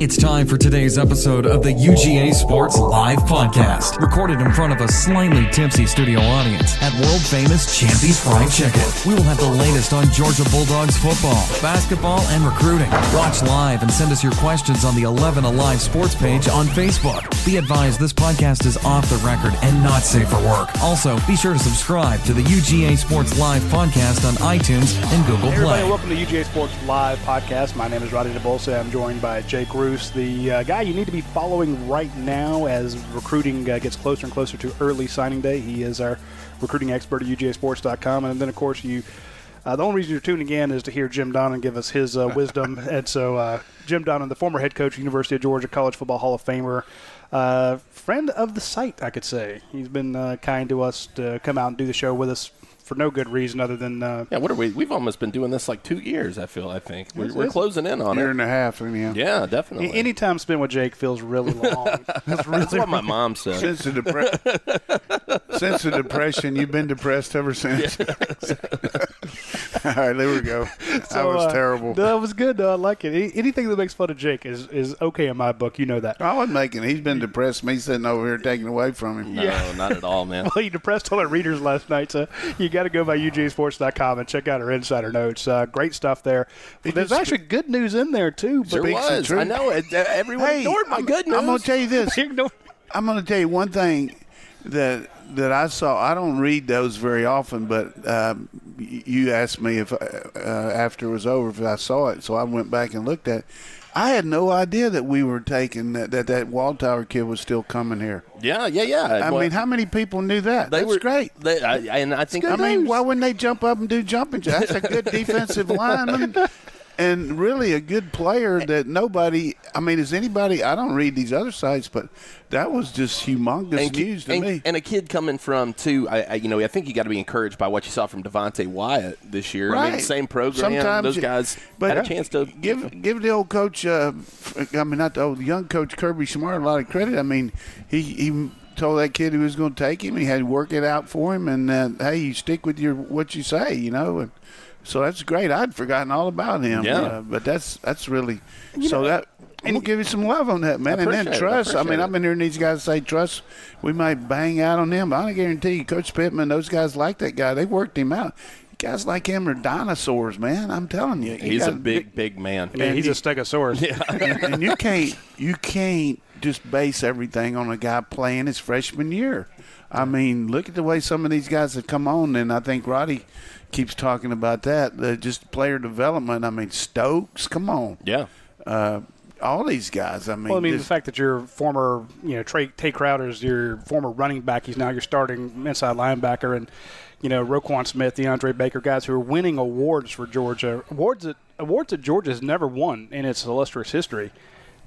It's time for today's episode of the UGA Sports Live Podcast, recorded in front of a slightly tipsy studio audience at world-famous Champy's Fried Chicken. We will have the latest on Georgia Bulldogs football, basketball, and recruiting. Watch live and send us your questions on the 11 Alive Sports page on Facebook. Be advised this podcast is off the record and not safe for work. Also, be sure to subscribe to the UGA Sports Live Podcast on iTunes and Google Hey Play. everybody, welcome to UGA Sports Live Podcast. My name is Roddy DeBolsa. I'm joined by Jake Roos, the guy you need to be following right now as recruiting gets closer and closer to early signing day. He is our recruiting expert at UGAsports.com. And then, of course, the only reason you're tuning in is to hear Jim Donnan give us his wisdom. And so Jim Donnan, the former head coach, University of Georgia College Football Hall of Famer, friend of the site, I could say. He's been kind to us to come out and do the show with us for no good reason other than what are we? We've almost been doing this like 2 years. I think we're closing in on year and a half. Anyhow. Yeah, definitely. Any time spent with Jake feels really long. That's what my mom said. Since the depression, you've been depressed ever since. Yeah. All right, there we go. That was terrible. That was good, though. I like it. Anything that makes fun of Jake is okay in my book. You know that. I wasn't making. He's been depressed. Me sitting over here taking away from him. No, not at all, man. Well, you depressed all our readers last night, so you got to go by UGAsports.com and check out our insider notes. Great stuff there. There's actually good news in there, too. Sure was. I know. Everyone ignored my good news. I'm going to tell you this. I'm going to tell you one thing that I saw. I don't read those very often, but you asked me if after it was over if I saw it, so I went back and looked at it. I had no idea that we were taking that Waldtower kid was still coming here. Yeah. I mean, how many people knew that? That's great. I think. I mean, why wouldn't they jump up and do jumping jacks? That's a good defensive lineman. And really a good player that nobody – I mean, is anybody – I don't read these other sites, but that was just humongous news to me. And a kid coming from, too, I think you got to be encourage by what you saw from Devontae Wyatt this year. Right. I mean, same program. Sometimes those guys had a chance to – Give the old coach not the old young coach Kirby Smart a lot of credit. I mean, he told that kid he was going to take him. He had to work it out for him. And, hey, you stick with what you say, and – so that's great. I'd forgotten all about him. Yeah. But that's really – so that – and we'll give you some love on that, man. And then trust. I've been hearing these guys say trust. We might bang out on him. But I guarantee you, Coach Pittman, those guys like that guy. They worked him out. Guys like him are dinosaurs, man. I'm telling you. He's a big man. I mean, he's a stegosaurus. Yeah. and you can't just base everything on a guy playing his freshman year. I mean, look at the way some of these guys have come on, and I think Roddy – keeps talking about that, just player development. I mean, Stokes, come on. Yeah. All these guys, I mean. Well, the fact that your former, Tay Crowder's your former running back, he's now your starting inside linebacker, and, Roquan Smith, DeAndre Baker, guys who are winning awards for Georgia, awards that Georgia has never won in its illustrious history.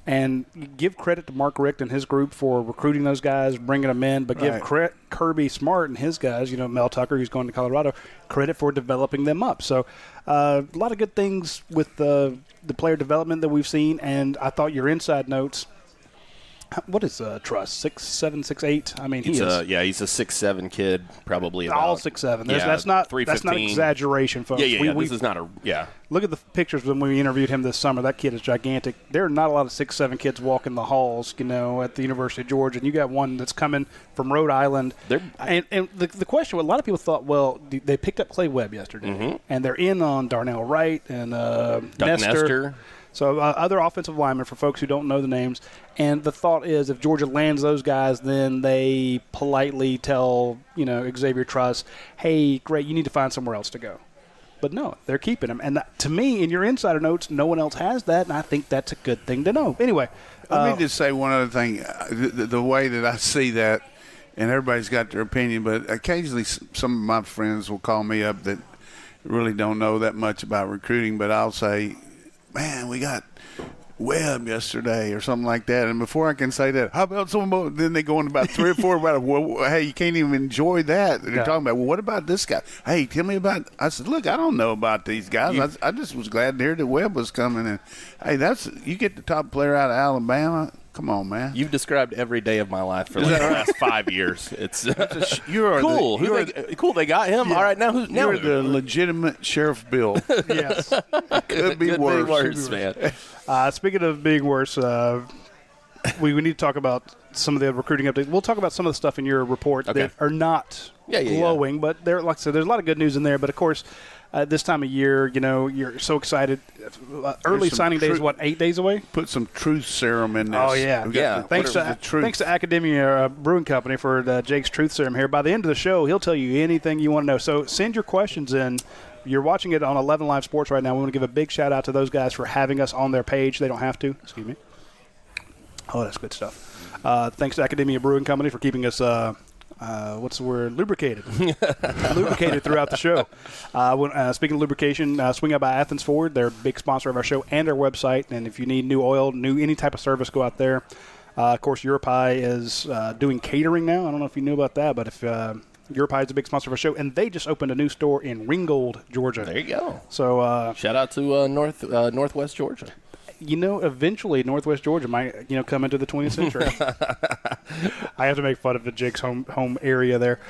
And give credit to Mark Richt and his group for recruiting those guys, bringing them in, but give Kirby Smart and his guys, Mel Tucker, who's going to Colorado, credit for developing them up. So a lot of good things with the player development that we've seen, and I thought your inside notes – what is Truss, 6'7", 6'8"? I mean, he's a 6'7" kid, probably about all 6'7". That's not exaggeration, folks. This is not a Look at the pictures when we interviewed him this summer. That kid is gigantic. There are not a lot of 6'7" kids walking the halls, at the University of Georgia. And you got one that's coming from Rhode Island. And the question, a lot of people thought, well, they picked up Clay Webb yesterday, and they're in on Darnell Wright and Nestor. So other offensive linemen for folks who don't know the names. And the thought is if Georgia lands those guys, then they politely tell, Xavier Truss, hey, great, you need to find somewhere else to go. But no, they're keeping him. And to me, in your insider notes, no one else has that, and I think that's a good thing to know. Anyway. Let me just say one other thing. The way that I see that, and everybody's got their opinion, but occasionally some of my friends will call me up that really don't know that much about recruiting, but I'll say, man, we got Webb yesterday or something like that. And before I can say that, how about some more? Then they go on about 3 or 4 about, well, hey, you can't even enjoy that. And they're talking about, well, what about this guy? Hey, tell me about – I said, look, I don't know about these guys. I just was glad to hear that Webb was coming. And, hey, you get the top player out of Alabama, Come on, man. You've described every day of my life for like the last 5 years. It's cool. Cool. They got him. Yeah. All right, now you're the legitimate Sheriff Bill. Yes. Could be worse. Man. Speaking of being worse, we need to talk about some of the recruiting updates. We'll talk about some of the stuff in your report that are not glowing, but there, like I said, there's a lot of good news in there. But of course, this time of year, you're so excited. Early signing day is 8 days away? Put some truth serum in this. Oh, yeah. Thanks to Academia Brewing Company for Jake's truth serum here. By the end of the show, he'll tell you anything you want to know. So send your questions in. You're watching it on 11 Live Sports right now. We want to give a big shout-out to those guys for having us on their page. They don't have to. Excuse me. Oh, that's good stuff. Thanks to Academia Brewing Company for keeping us lubricated. Lubricated throughout the show. Speaking of lubrication, swing out by Athens Ford. They're a big sponsor of our show and our website. And if you need new oil, any type of service, go out there. Of course, Europi is doing catering now. I don't know if you knew about that, but if Europi is a big sponsor of our show, and they just opened a new store in Ringgold, Georgia. There you go. So shout out to Northwest Georgia. Eventually Northwest Georgia might, come into the 20th century. I have to make fun of the Jake's home area there.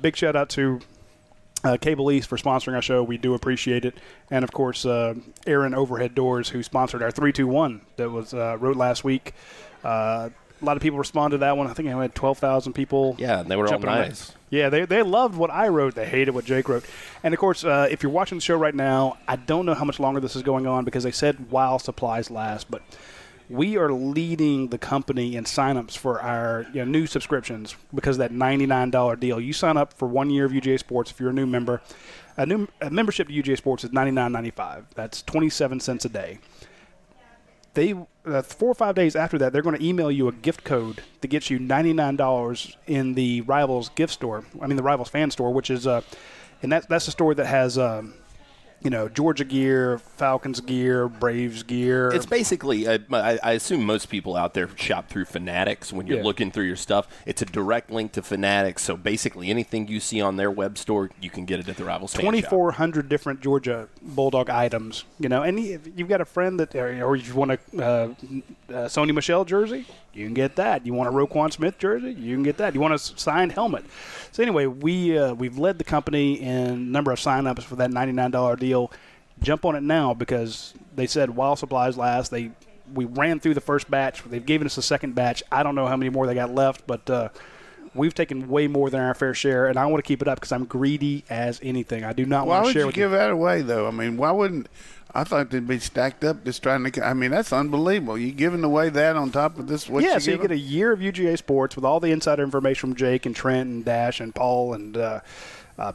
Big shout out to Cable East for sponsoring our show. We do appreciate it. And, of course, Aaron Overhead Doors, who sponsored our 321 that was wrote last week. A lot of people responded to that one. I think I had 12,000 people. Yeah, and they were all nice. Yeah, they loved what I wrote. They hated what Jake wrote. And, of course, if you're watching the show right now, I don't know how much longer this is going on because they said while supplies last. But we are leading the company in signups for our new subscriptions because of that $99 deal. You sign up for 1 year of UGA Sports if you're a new member. A membership to UGA Sports is $99.95. That's 27 cents a day. 4 or 5 days after that, they're going to email you a gift code that gets you $99 in the Rivals gift store. The Rivals fan store, which is, and that's a store that has, Georgia gear, Falcons gear, Braves gear. It's basically, I assume most people out there shop through Fanatics when you're looking through your stuff. It's a direct link to Fanatics, so basically anything you see on their web store, you can get it at the Rivals fan shop. 2,400 different Georgia Bulldog items, and if you've got a friend that, or you want a Sony Michel jersey, you can get that. You want a Roquan Smith jersey, you can get that. You want a signed helmet. So anyway, we've led the company in number of signups for that $99 deal. Jump on it now because they said while supplies last. We ran through the first batch. They've given us a second batch. I don't know how many more they got left, but we've taken way more than our fair share, and I want to keep it up because I'm greedy as anything. I do not want to share with you. Why would you give that away, though? Why wouldn't – I thought they'd be stacked up just trying to – that's unbelievable. You giving away that on top of this? So you get a year of UGA Sports with all the insider information from Jake and Trent and Dash and Paul and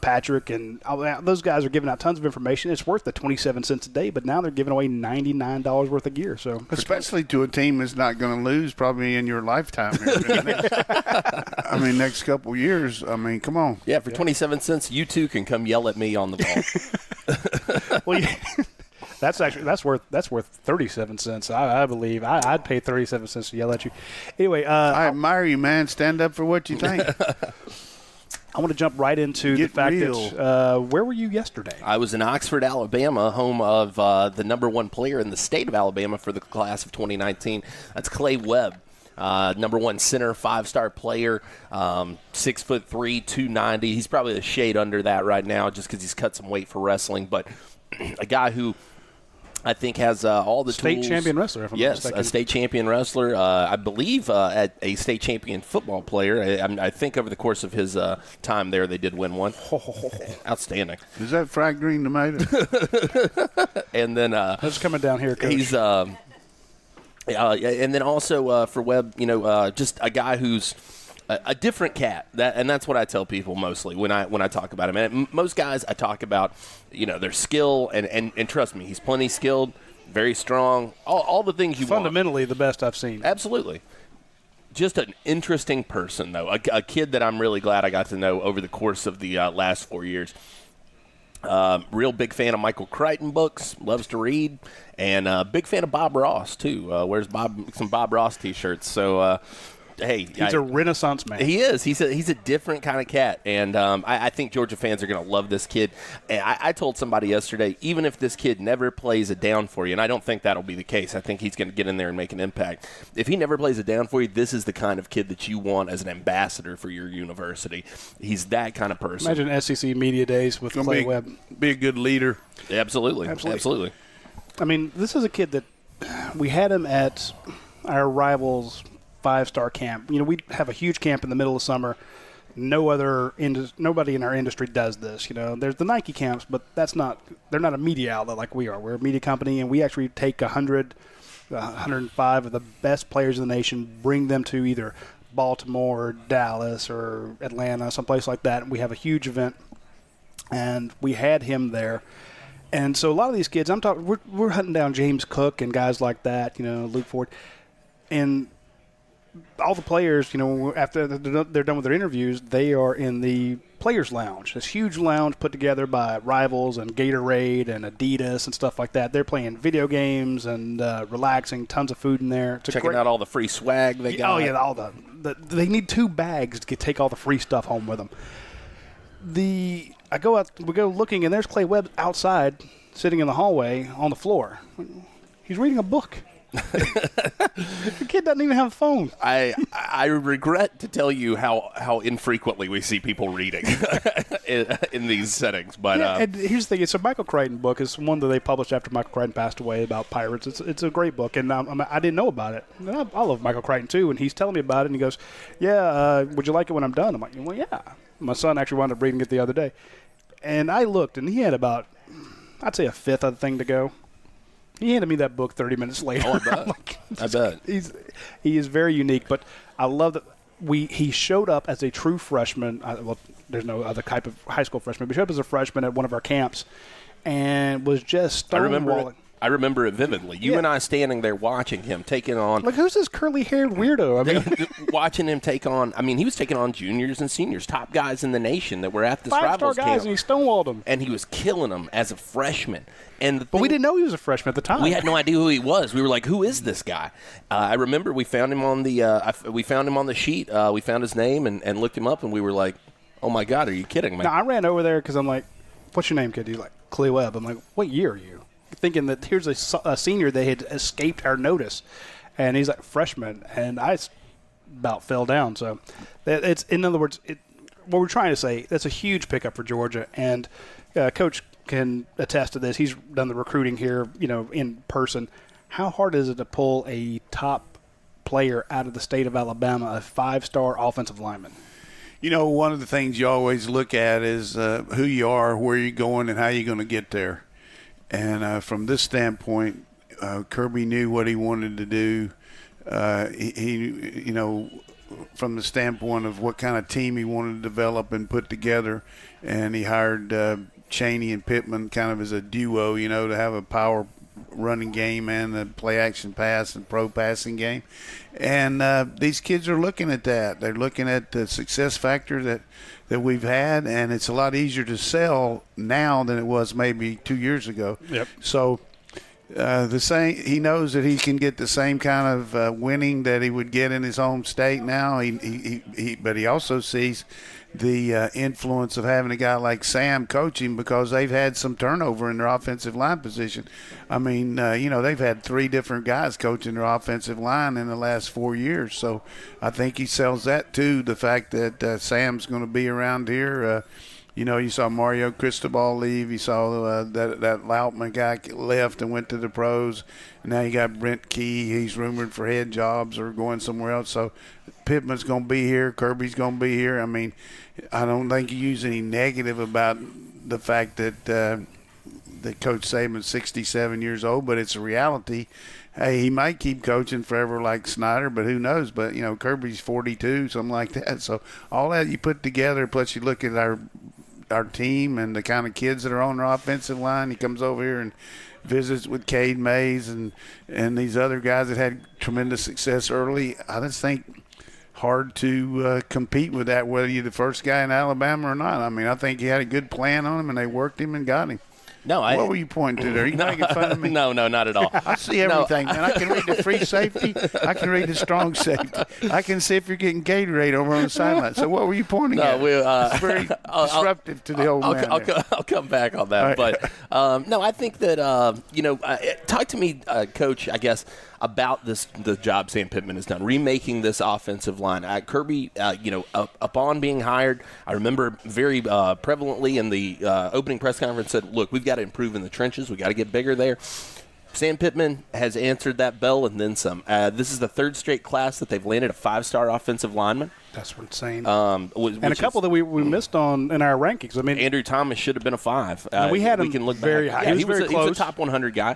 Patrick. And those guys are giving out tons of information. It's worth the 27 cents a day, but now they're giving away $99 worth of gear. So especially to a team that's not going to lose probably in your lifetime. Next couple years. Come on. Yeah, for 27 cents, you two can come yell at me on the ball. Well, that's worth 37 cents. I believe I'd pay 37 cents to yell at you. Anyway, I admire you, man. Stand up for what you think. I want to jump right into the fact that where were you yesterday? I was in Oxford, Alabama, home of the number one player in the state of Alabama for the class of 2019. That's Clay Webb. Number one center, 5-star player, 6'3", 290. He's probably a shade under that right now just because he's cut some weight for wrestling. But a guy who I think has all the state tools. State champion wrestler, if I'm not mistaken. Yes, a state champion wrestler. I believe a state champion football player. I think over the course of his time there, they did win one. Outstanding. Is that fried green tomato? And then that's coming down here, Coach. He's and then also for Webb, just a guy who's a different cat. And that's what I tell people mostly when I talk about him. And most guys I talk about, their skill and trust me, he's plenty skilled, very strong, all the things you fundamentally want. The best I've seen. Absolutely. Just an interesting person, though. A kid that I'm really glad I got to know over the course of the last 4 years. Real big fan of Michael Crichton books, loves to read, and big fan of Bob Ross, too. Wears some Bob Ross T-shirts. So Hey, he's a renaissance man. He is. He's a different kind of cat, and I think Georgia fans are going to love this kid. And I told somebody yesterday, even if this kid never plays a down for you, and I don't think that'll be the case. I think he's going to get in there and make an impact. If he never plays a down for you, this is the kind of kid that you want as an ambassador for your university. He's that kind of person. Imagine SEC media days with Clay Webb. Be a good leader. Absolutely. I mean, this is a kid that we had him at our rivals' 5-star camp. You know, we have a huge camp in the middle of summer. Nobody in our industry does this. You know, there's the Nike camps, but they're not a media outlet like we are. We're a media company, and we actually take 105 of the best players in the nation, bring them to either Baltimore, or Dallas, or Atlanta, someplace like that. And we have a huge event, and we had him there. And so a lot of these kids, we're hunting down James Cook and guys like that, you know, Luke Ford, and all the players, you know, after they're done with their interviews, they are in the Players Lounge, this huge lounge put together by Rivals and Gatorade and Adidas and stuff like that. They're playing video games and relaxing, tons of food in there. Checking out all the free swag they got. Oh, yeah, all they need 2 bags to take all the free stuff home with them. We go looking, and there's Clay Webb outside, sitting in the hallway on the floor. He's reading a book. The kid doesn't even have a phone. I regret to tell you how infrequently we see people reading in these settings. But and here's the thing: it's a Michael Crichton book. It's one that they published after Michael Crichton passed away about pirates. It's a great book, and I didn't know about it. And I love Michael Crichton too, and he's telling me about it. And he goes, "Yeah, would you like it when I'm done?" I'm like, "Well, yeah." My son actually wound up reading it the other day, and I looked, and he had about, I'd say, a fifth of the thing to go. He handed me that book 30 minutes later. Oh, I bet. He is very unique, but I love that he showed up as a true freshman. Well, there's no other type of high school freshman, but he showed up as a freshman at one of our camps and was just stonewalling. I remember it vividly. You and I standing there watching him taking on. Like, who's this curly-haired weirdo? I mean, watching him take on. I mean, he was taking on juniors and seniors, top guys in the nation that were at this Rivals 5-star guys, camp. and he stonewalled them. And he was killing them as a freshman. But we didn't know he was a freshman at the time. We had no idea who he was. We were like, "Who is this guy?" I remember we found him on the sheet. We found his name and looked him up, and we were like, "Oh my God, are you kidding me?" Now, I ran over there because I'm like, "What's your name, kid?" He's like, "Clay Webb." I'm like, "What year are you?" Thinking that here's a senior that had escaped our notice, and he's like freshman, and I about fell down. So it's, in other words, what we're trying to say, that's a huge pickup for Georgia, and Coach can attest to this. He's done the recruiting here, you know, in person. How hard is it to pull a top player out of the state of Alabama, a 5-star offensive lineman? You know, one of the things you always look at is who you are, where you're going, and how you're going to get there. And from this standpoint, Kirby knew what he wanted to do. He, you know, from the standpoint of what kind of team he wanted to develop and put together, and he hired Chaney and Pittman kind of as a duo, you know, to have a power running game and a play action pass and pro passing game. And these kids are looking at that. They're looking at the success factor that we've had, and it's a lot easier to sell now than it was maybe 2 years ago. Yep. So he knows that he can get the same kind of winning that he would get in his home state now. But he also sees the influence of having a guy like Sam coaching, because they've had some turnover in their offensive line position. I mean, you know, they've had 3 different guys coaching their offensive line in the last 4 years. So I think he sells that too, the fact that Sam's going to be around here. You know, you saw Mario Cristobal leave. You saw that Lautman guy left and went to the pros. And now you got Brent Key. He's rumored for head jobs or going somewhere else. So Pittman's going to be here. Kirby's going to be here. I mean, I don't think you use any negative about the fact that Coach Saban's 67 years old, but it's a reality. Hey, he might keep coaching forever like Snyder, but who knows? But, you know, Kirby's 42, something like that. So all that you put together, plus you look at our team and the kind of kids that are on our offensive line. He comes over here and visits with Cade Mays and these other guys that had tremendous success early. I just think hard to compete with that, whether you're the first guy in Alabama or not. I mean, I think he had a good plan on him, and they worked him and got him. No, what were you pointing to there? Are you making fun of me? No, not at all. I see everything, man. I can read the free safety. I can read the strong safety. I can see if you're getting Gatorade over on the sideline. So what were you pointing at? It's very disruptive to the old man. I'll come back on that. Right. But, no, I think that, talk to me, Coach, I guess, about the job Sam Pittman has done, remaking this offensive line. Kirby, upon being hired, I remember very prevalently in the opening press conference said, look, we've got to improve in the trenches. We've got to get bigger there. Sam Pittman has answered that bell and then some. This is the third straight class that they've landed a 5-star offensive lineman. That's insane. And a couple that we missed on in our rankings. I mean, Andrew Thomas should have been a 5. We had him can look very back. high. Yeah, he was he was a top 100 guy.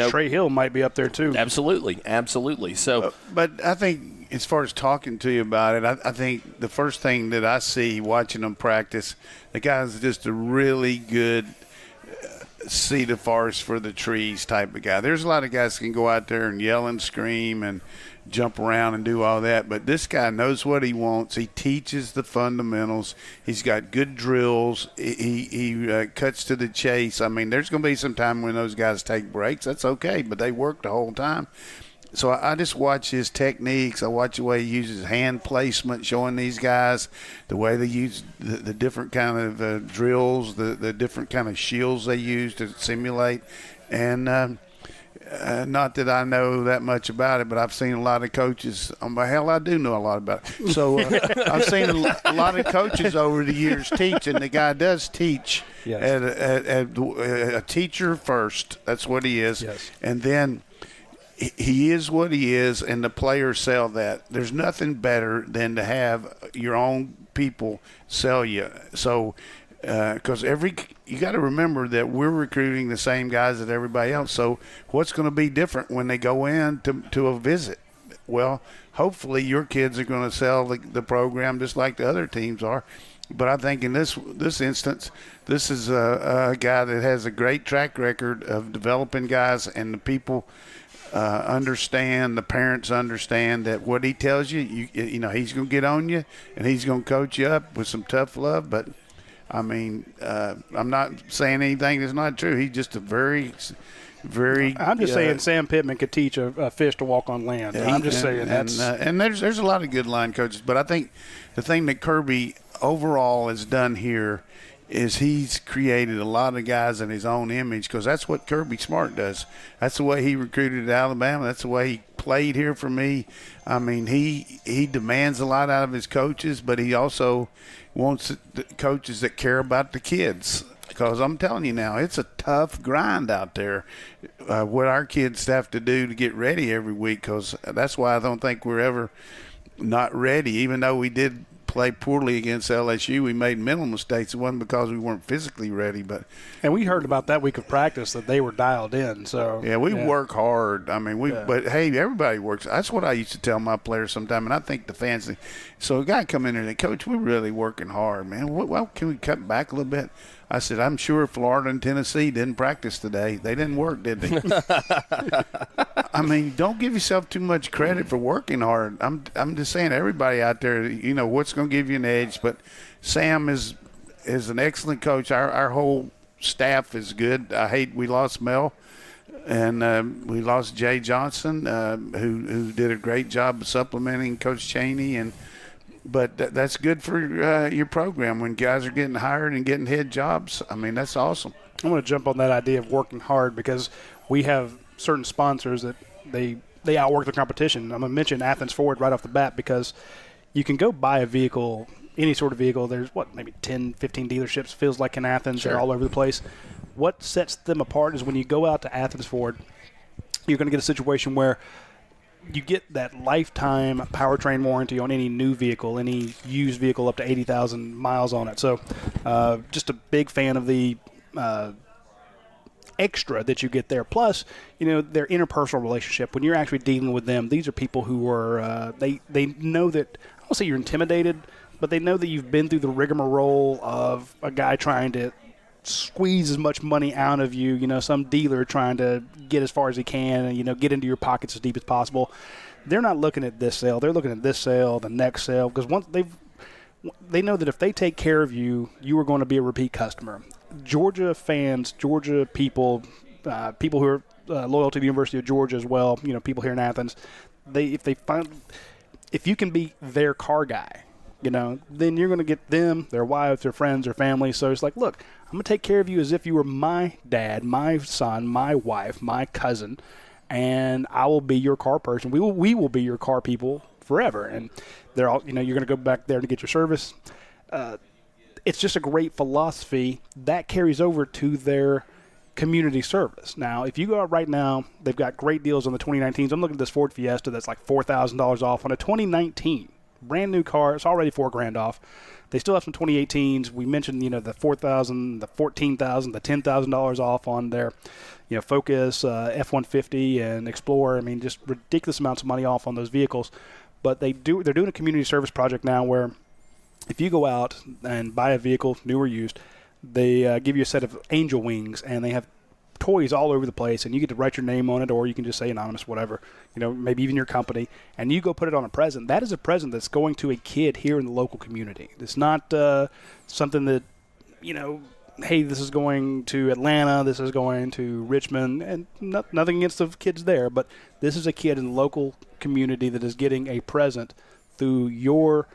Trey Hill might be up there too. Absolutely. So, but I think as far as talking to you about it, I think the first thing that I see watching them practice, the guy's just a really good see the forest for the trees type of guy. There's a lot of guys that can go out there and yell and scream and jump around and do all that, but this guy knows what he wants. He teaches the fundamentals. He's got good drills. He cuts to the chase. I mean, there's going to be some time when those guys take breaks. That's okay, but they work the whole time. So I just watch his techniques. I watch the way he uses hand placement, showing these guys the way they use the different kind of drills, the different kind of shields they use to simulate. And not that I know that much about it, but I've seen a lot of coaches. I do know a lot about it. So I've seen a lot of coaches over the years teach, and the guy does teach at a teacher first. That's what he is. Yes. And then he is what he is, and the players sell that. There's nothing better than to have your own people sell you. So, because you got to remember that we're recruiting the same guys as everybody else. So, what's going to be different when they go in to a visit? Well, hopefully your kids are going to sell the program just like the other teams are. But I think in this instance, this is a guy that has a great track record of developing guys, and the people understand, the parents understand that what he tells you, he's going to get on you and he's going to coach you up with some tough love. But, I mean, I'm not saying anything that's not true. He's just a very I'm just saying Sam Pittman could teach a fish to walk on land. I'm just saying that's and there's a lot of good line coaches. But I think the thing that Kirby overall has done here is he's created a lot of guys in his own image, because that's what Kirby Smart does. That's the way he recruited at Alabama. That's the way he played here for me. I mean, he demands a lot out of his coaches, but he also wants coaches that care about the kids. Because I'm telling you now, it's a tough grind out there, what our kids have to do to get ready every week, because that's why I don't think we're ever not ready, even though we did play poorly against LSU. We made mental mistakes. It wasn't because we weren't physically ready, and we heard about that week of practice that they were dialed in. So we work hard. I mean, but hey, everybody works. That's what I used to tell my players sometime, and I think the fans. So a guy come in there and say, Coach, we're really working hard, man. Well, can we cut back a little bit? I said, I'm sure Florida and Tennessee didn't practice today. They didn't work, did they? I mean, don't give yourself too much credit for working hard. I'm just saying, everybody out there, what's going to give you an edge. But Sam is an excellent coach. Our whole staff is good. I hate we lost Mel, and we lost Jay Johnson, who did a great job of supplementing Coach Chaney. But that's good for your program when guys are getting hired and getting head jobs. I mean, that's awesome. I'm going to jump on that idea of working hard, because we have certain sponsors that they outwork the competition. I'm going to mention Athens Ford right off the bat, because you can go buy a vehicle, any sort of vehicle. There's, maybe 10, 15 dealerships, feels like in Athens. Sure. They're all over the place. What sets them apart is when you go out to Athens Ford, you're going to get a situation where you get that lifetime powertrain warranty on any new vehicle, any used vehicle up to 80,000 miles on it. So just a big fan of the extra that you get there. Plus, their interpersonal relationship. When you're actually dealing with them, these are people who are they know that, I won't say you're intimidated, but they know that you've been through the rigmarole of a guy trying to squeeze as much money out of you, some dealer trying to get as far as he can and, get into your pockets as deep as possible. They're not looking at this sale. They're looking at this sale, the next sale, because once they know that if they take care of you, you are going to be a repeat customer. Georgia fans, Georgia people, people who are loyal to the University of Georgia as well, people here in Athens, if you can be their car guy, then you're going to get them, their wives, their friends, their family. So it's like, look, I'm going to take care of you as if you were my dad, my son, my wife, my cousin, and I will be your car person. We will be your car people forever. And they're all, you're going to go back there to get your service. It's just a great philosophy that carries over to their community service. Now, if you go out right now, they've got great deals on the 2019s. I'm looking at this Ford Fiesta that's like $4,000 off on a 2019 brand new car. It's already $4,000 off. They still have some 2018s. We mentioned, the $4,000, the $14,000, the $10,000 off on their, Focus, F-150, and Explorer. I mean, just ridiculous amounts of money off on those vehicles. But they're doing a community service project now where if you go out and buy a vehicle, new or used, they give you a set of angel wings, and they have toys all over the place, and you get to write your name on it, or you can just say anonymous, whatever, maybe even your company, and you go put it on a present. That is a present that's going to a kid here in the local community. It's not something that, hey, this is going to Atlanta, this is going to Richmond, and nothing against the kids there, but this is a kid in the local community that is getting a present through your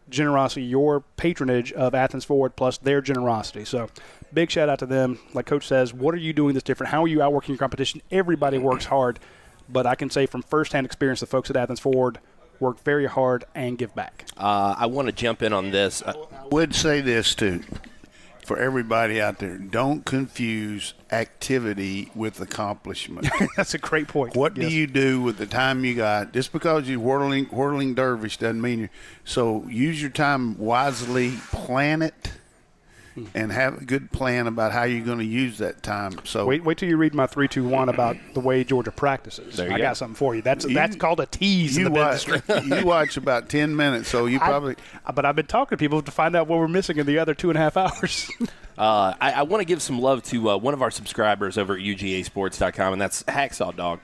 generosity, your patronage of Athens Forward, plus their generosity. So big shout out to them. Like Coach says, what are you doing that's different? How are you outworking your competition? Everybody works hard, but I can say from firsthand experience, the folks at Athens Forward work very hard and give back. I want to jump in on this. I would say this too, for everybody out there, don't confuse activity with accomplishment. That's a great point. What do you do with the time you got? Just because you're whirling dervish doesn't mean you. So use your time wisely, plan it, and have a good plan about how you're going to use that time. So wait till you read my 3-2-1 about the way Georgia practices. I got something for you. That's called a tease in the industry. You watch about 10 minutes, so you probably. But I've been talking to people to find out what we're missing in the other 2.5 hours. I want to give some love to one of our subscribers over at UGASports.com, and that's Hacksaw Dog.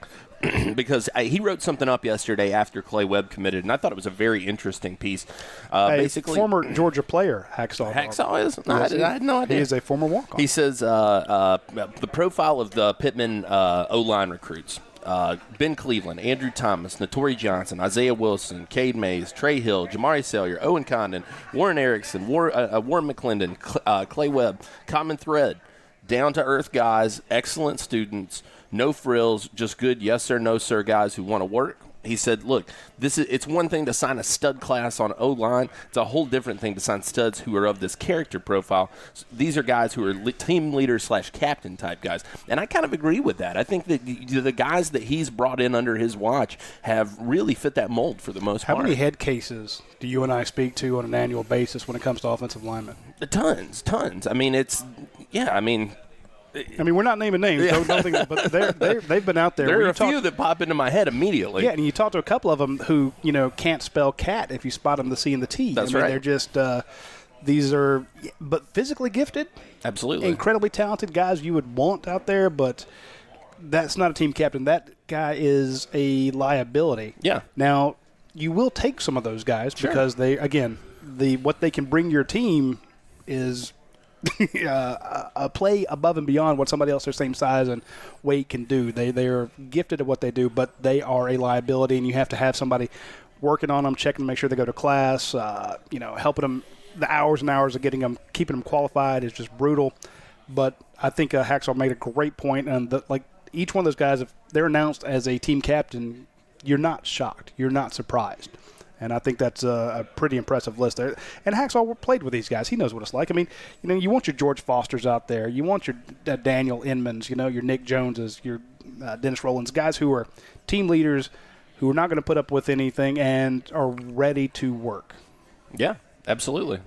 Because he wrote something up yesterday after Clay Webb committed, and I thought it was a very interesting piece. Basically, former Georgia player, Hacksaw. Hacksaw is? No, I had no idea. He is a former walk-on. He says the profile of the Pittman O-line recruits. Ben Cleveland, Andrew Thomas, Notori Johnson, Isaiah Wilson, Cade Mays, Trey Hill, Jamari Salyer, Owen Condon, Warren Erickson, Warren McClendon, Clay Webb. Common thread, down-to-earth guys, excellent students, no frills, just good yes sir, no sir guys who want to work. He said, look, it's one thing to sign a stud class on O-line. It's a whole different thing to sign studs who are of this character profile. These are guys who are team leaders / captain type guys. And I kind of agree with that. I think that the guys that he's brought in under his watch have really fit that mold for the most part. How many head cases do you and I speak to on an annual basis when it comes to offensive linemen? Tons. I mean, we're not naming names, don't think, but they've been out there. There are a few that pop into my head immediately. Yeah, and you talk to a couple of them who, can't spell cat if you spot them the C and the T. That's right. They're just but physically gifted. Absolutely. Incredibly talented guys you would want out there, but that's not a team captain. That guy is a liability. Yeah. Now, you will take some of those guys because what they can bring your team is – a play above and beyond what somebody else their same size and weight can do. They are gifted at what they do, but they are a liability, and you have to have somebody working on them, checking to make sure they go to class, helping them. The hours and hours of keeping them qualified is just brutal. But I think Hacksaw made a great point, and each one of those guys, if they're announced as a team captain, you're not shocked, you're not surprised. And I think that's a pretty impressive list there. And Hacksaw played with these guys. He knows what it's like. I mean, you want your George Fosters out there. You want your Daniel Inmans, your Nick Joneses, your Dennis Rollins, guys who are team leaders who are not going to put up with anything and are ready to work. Yeah, absolutely.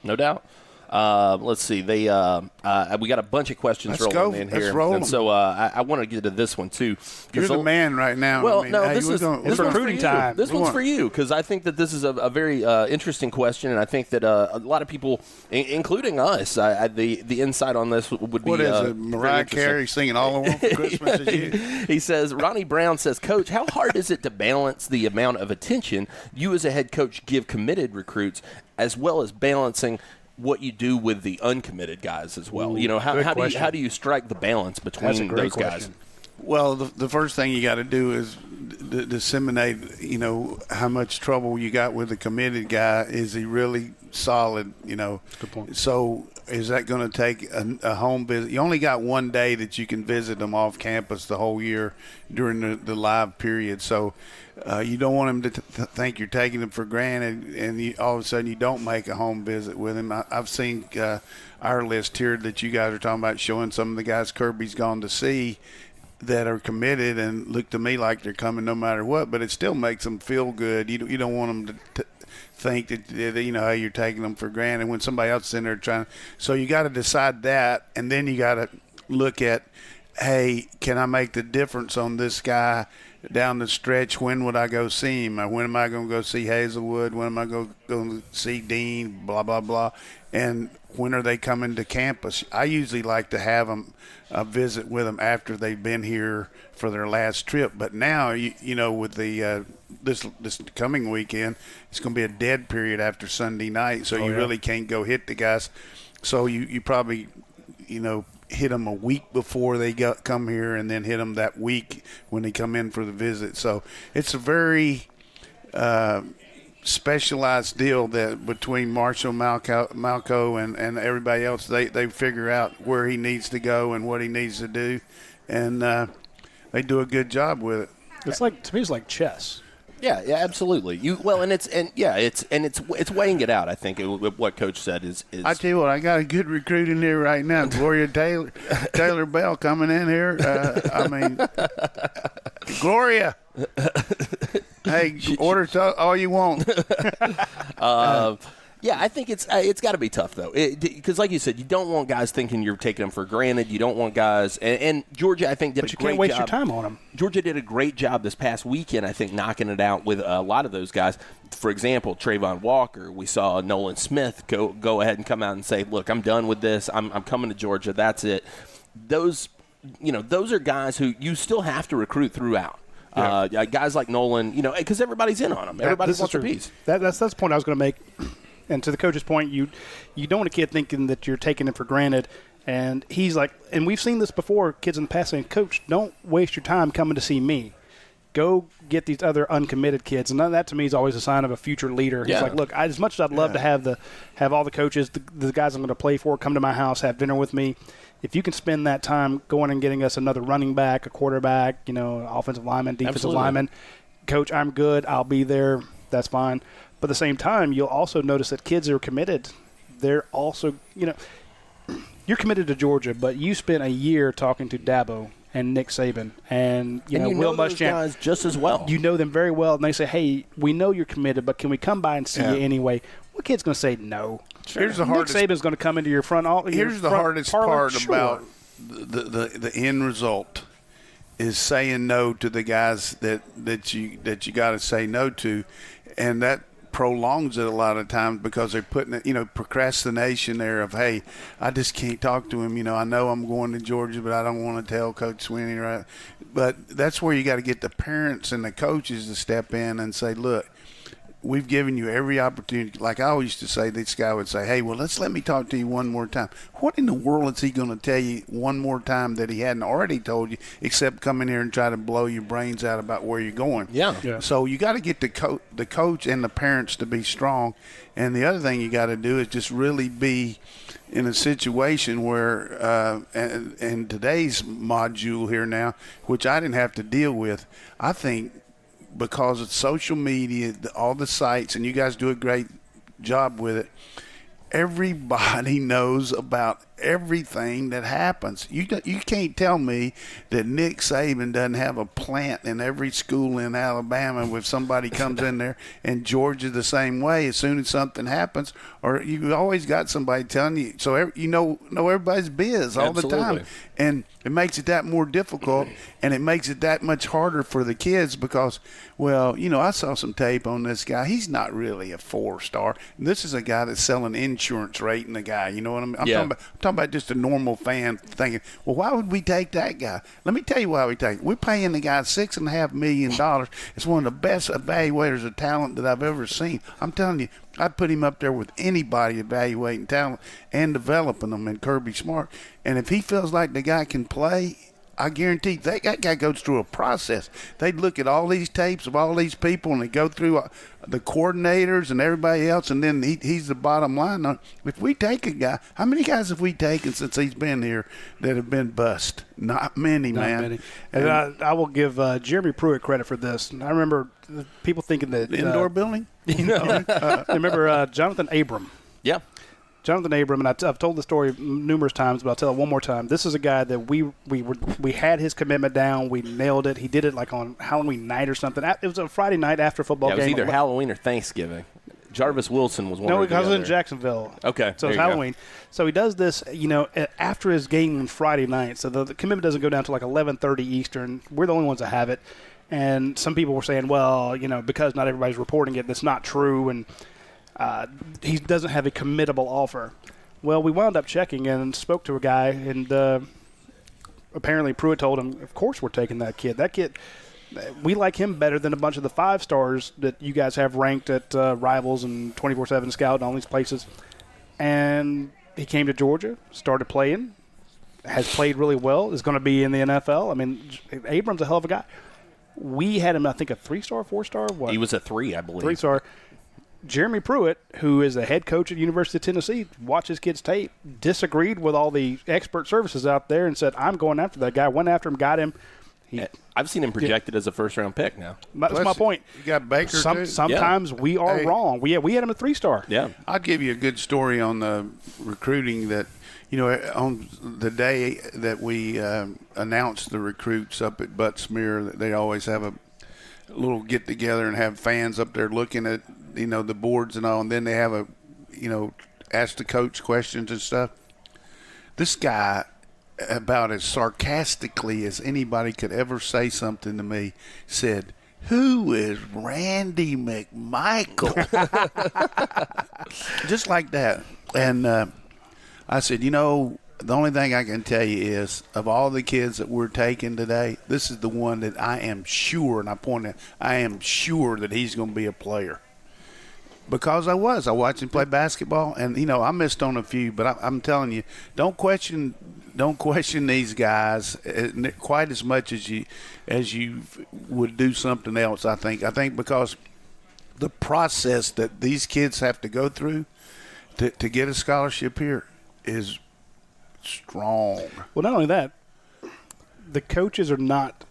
No doubt. Let's see. We got a bunch of questions rolling in here. Let's roll and so I want to get to this one, too. You're the man right now. Well, this is recruiting time. This one's for you because I think that this is a very interesting question, and I think that a lot of people, including us, the insight on this would be what is it, Mariah Carey singing All I Want for Christmas is You? He says, Ronnie Brown says, Coach, how hard is it to balance the amount of attention you as a head coach give committed recruits as well as balancing what you do with the uncommitted guys as well. How do you strike the balance between those guys? Well, the first thing you got to do is disseminate, how much trouble you got with the committed guy. Is he really solid, Good point. So is that going to take a home visit? You only got one day that you can visit them off campus the whole year during the live period. So you don't want him to think you're taking him for granted, and all of a sudden you don't make a home visit with him. I've seen our list here that you guys are talking about, showing some of the guys Kirby's gone to see that are committed and look to me like they're coming no matter what, but it still makes them feel good. You don't want them to think that hey, you're taking them for granted when somebody else is in there trying. So you got to decide that, and then you got to look at, hey, can I make the difference on this guy down the stretch? When would I go see him? Or when am I going to go see Hazelwood? When am I going to see Dean? Blah, blah, blah. And when are they coming to campus? I usually like to have them visit with them after they've been here for their last trip. But now, with the this coming weekend, it's going to be a dead period after Sunday night, so you really can't go hit the guys. So you probably, hit them a week before they come here, and then hit them that week when they come in for the visit. So it's a very specialized deal that between Marshall, Malco, and everybody else, they figure out where he needs to go and what he needs to do, and they do a good job with it. To me, it's like chess. Yeah, absolutely. It's weighing it out. I think what Coach said is. I tell you what, I got a good recruit in here right now, Gloria Taylor Bell coming in here. Gloria. Hey, order all you want. Yeah, I think it's got to be tough, though, because like you said, you don't want guys thinking you're taking them for granted. You don't want guys, and Georgia, I think, did a great job. But you can't waste your time on them. Georgia did a great job this past weekend, I think, knocking it out with a lot of those guys. For example, Trayvon Walker, we saw Nolan Smith go ahead and come out and say, look, I'm done with this. I'm coming to Georgia. That's it. Those are guys who you still have to recruit throughout. Yeah. Guys like Nolan, because everybody's in on them. Everybody wants a piece. That's the point I was going to make. And to the coach's point, you don't want a kid thinking that you're taking him for granted. And he's like, and we've seen this before, kids in the past saying, Coach, don't waste your time coming to see me. Go get these other uncommitted kids. And that to me is always a sign of a future leader. He's like, look, as much as I'd love to have all the coaches, the guys I'm going to play for, come to my house, have dinner with me. If you can spend that time going and getting us another running back, a quarterback, offensive lineman, defensive lineman, Coach, I'm good. I'll be there. That's fine. But at the same time, you'll also notice that kids who are committed, they're also, you're committed to Georgia, but you spent a year talking to Dabo and Nick Saban and Will those guys just as well. You know them very well, and they say, hey, we know you're committed, but can we come by and see you anyway? What kid's going to say no? Sure. Here's the hardest. Nick Saban's going to come into your front office. Here's the hardest part about the end result is saying no to the guys that you got to say no to, and that prolongs it a lot of times because they're putting it, procrastination there of, hey, I just can't talk to him. I know I'm going to Georgia, but I don't want to tell Coach Swinney, right? But that's where you got to get the parents and the coaches to step in and say, look, we've given you every opportunity. Like I always used to say, this guy would say, hey, well, let me talk to you one more time. What in the world is he going to tell you one more time that he hadn't already told you, except come in here and try to blow your brains out about where you're going? Yeah. So you got to get the coach and the parents to be strong. And the other thing you got to do is just really be in a situation where, and today's module here now, which I didn't have to deal with, I think, because of social media, all the sites, and you guys do a great job with it, everybody knows about everything that happens. You can't tell me that Nick Saban doesn't have a plant in every school in Alabama if somebody comes in there, and Georgia the same way. As soon as something happens, or you always got somebody telling you, so know everybody's biz all the time. And it makes it that more difficult, and it makes it that much harder for the kids because, well, I saw some tape on this guy. He's not really a 4-star. This is a guy that's selling insurance rating the guy. You know what I'm talking about talking about just a normal fan thinking, well, why would we take that guy? Let me tell you why we take him. We're paying the guy $6.5 million. It's one of the best evaluators of talent that I've ever seen. I'm telling you, I'd put him up there with anybody evaluating talent and developing them in Kirby Smart. And if he feels like the guy can play, I guarantee that guy goes through a process. They'd look at all these tapes of all these people, and they go through the coordinators and everybody else, and then he's the bottom line. Now, if we take a guy, how many guys have we taken since he's been here that have been bust? Not many, man. Not many. And I will give Jeremy Pruitt credit for this. I remember people thinking that indoor building. I remember Jonathan Abram. Yeah. Jonathan Abram, and I've told the story numerous times, but I'll tell it one more time. This is a guy that we had his commitment down. We nailed it. He did it like on Halloween night or something. It was a Friday night after a football game. It was either Halloween or Thanksgiving. Jarvis Wilson was one. No, of the because it was in other. Jacksonville. Okay, so it's Halloween. So he does this, after his game on Friday night. So the commitment doesn't go down to like 11:30 Eastern. We're the only ones that have it. And some people were saying, well, because not everybody's reporting it, that's not true, and he doesn't have a committable offer. Well, we wound up checking and spoke to a guy, and apparently Pruitt told him, of course we're taking that kid. That kid, we like him better than a bunch of the 5 stars that you guys have ranked at Rivals and 24/7 Scout and all these places. And he came to Georgia, started playing, has played really well, is going to be in the NFL. I mean, Abram's a hell of a guy. We had him, I think, a 3-star, 4-star? What? He was a 3, I believe. 3-star. Jeremy Pruitt, who is the head coach at the University of Tennessee, watched his kid's tape, disagreed with all the expert services out there, and said, I'm going after that guy. Went after him, got him. I've seen him projected as a first-round pick now. That's my point. You got Baker, too? Sometimes we are wrong. We had him a 3-star. Yeah. I'd give you a good story on the recruiting that, on the day that we announced the recruits up at Butts-Smear, they always have a little get-together and have fans up there looking at, the boards and all, and then they have ask the coach questions and stuff. This guy, about as sarcastically as anybody could ever say something to me, said, "Who is Randy McMichael?" Just like that. And I said, the only thing I can tell you is, of all the kids that we're taking today, this is the one that I am sure, and I am sure that he's going to be a player. Because I watched him play basketball, and I missed on a few, but I'm telling you, don't question these guys quite as much as you would do something else. I think because the process that these kids have to go through to get a scholarship here is strong. Well, not only that, the coaches are not.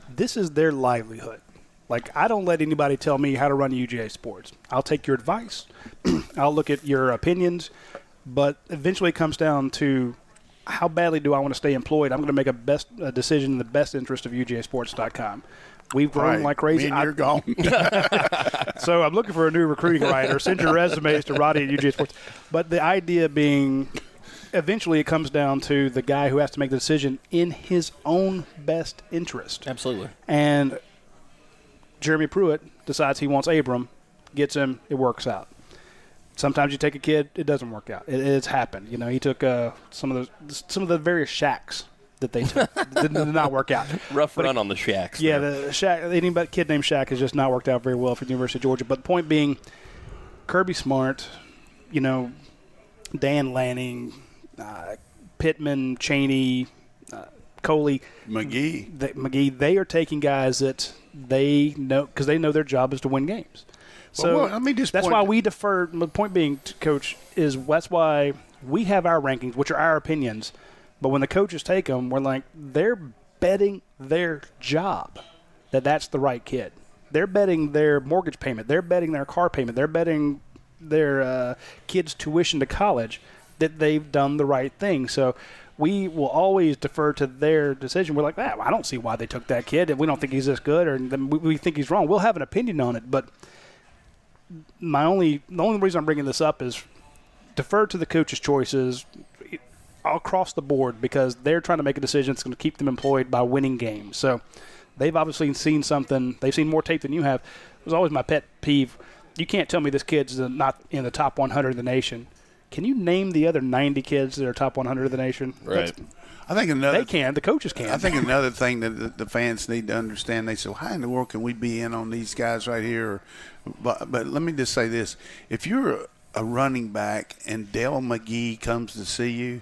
This is their livelihood. Like, I don't let anybody tell me how to run UGA Sports. I'll take your advice. I'll look at your opinions. But eventually it comes down to how badly do I want to stay employed. I'm going to make a decision in the best interest of UGAsports.com. We've grown like crazy. You're gone. So I'm looking for a new recruiting writer. Send your resumes to Roddy at UGA Sports. But the idea being, eventually it comes down to the guy who has to make the decision in his own best interest. Absolutely. And Jeremy Pruitt decides he wants Abram, gets him, it works out. Sometimes you take a kid, it doesn't work out. It's happened. He took some of the various Shacks that they took. did not work out. Rough run on the Shacks. Yeah, the Shaq. Any kid named Shaq has just not worked out very well for the University of Georgia. But the point being, Kirby Smart, Dan Lanning, Pittman, Cheney, Coley, McGee, they are taking guys that they know because they know their job is to win games. So let me just that's why we defer. The point being, Coach, is that's why we have our rankings, which are our opinions. But when the coaches take them, we're like, they're betting their job that that's the right kid. They're betting their mortgage payment. They're betting their car payment. They're betting their kids' tuition to college that they've done the right thing. So we will always defer to their decision. We're like, I don't see why they took that kid. If we don't think he's this good or we think he's wrong, we'll have an opinion on it. But the only reason I'm bringing this up is defer to the coach's choices across the board because they're trying to make a decision that's going to keep them employed by winning games. So they've obviously seen something. They've seen more tape than you have. It was always my pet peeve. You can't tell me this kid's not in the top 100 of the nation. Can you name the other 90 kids that are top 100 of the nation? Right. I think They can. The coaches can. I think another thing that the fans need to understand, they say, well, how in the world can we be in on these guys right here? But let me just say this. If you're a running back and Dale McGee comes to see you,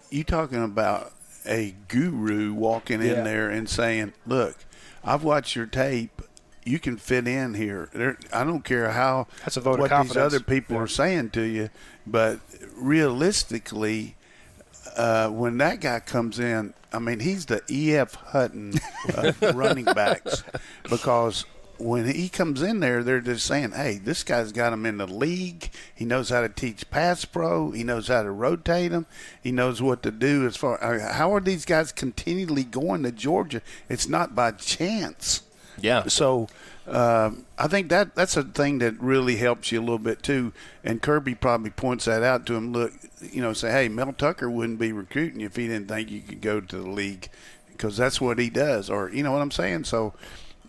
you talking about a guru walking in there and saying, look, I've watched your tape. You can fit in here. I don't care That's a vote what of confidence. these other people are saying to you, but realistically, when that guy comes in, I mean, he's the E.F. Hutton of running backs, because when he comes in there, they're just saying, hey, this guy's got him in the league. He knows how to teach pass pro. He knows how to rotate them. He knows what to do as far how are these guys continually going to Georgia? It's not by chance. Yeah. So I think that's a thing that really helps you a little bit too. And Kirby probably points that out to him. Look, say, hey, Mel Tucker wouldn't be recruiting you if he didn't think you could go to the league, because that's what he does. Or you know what I'm saying? So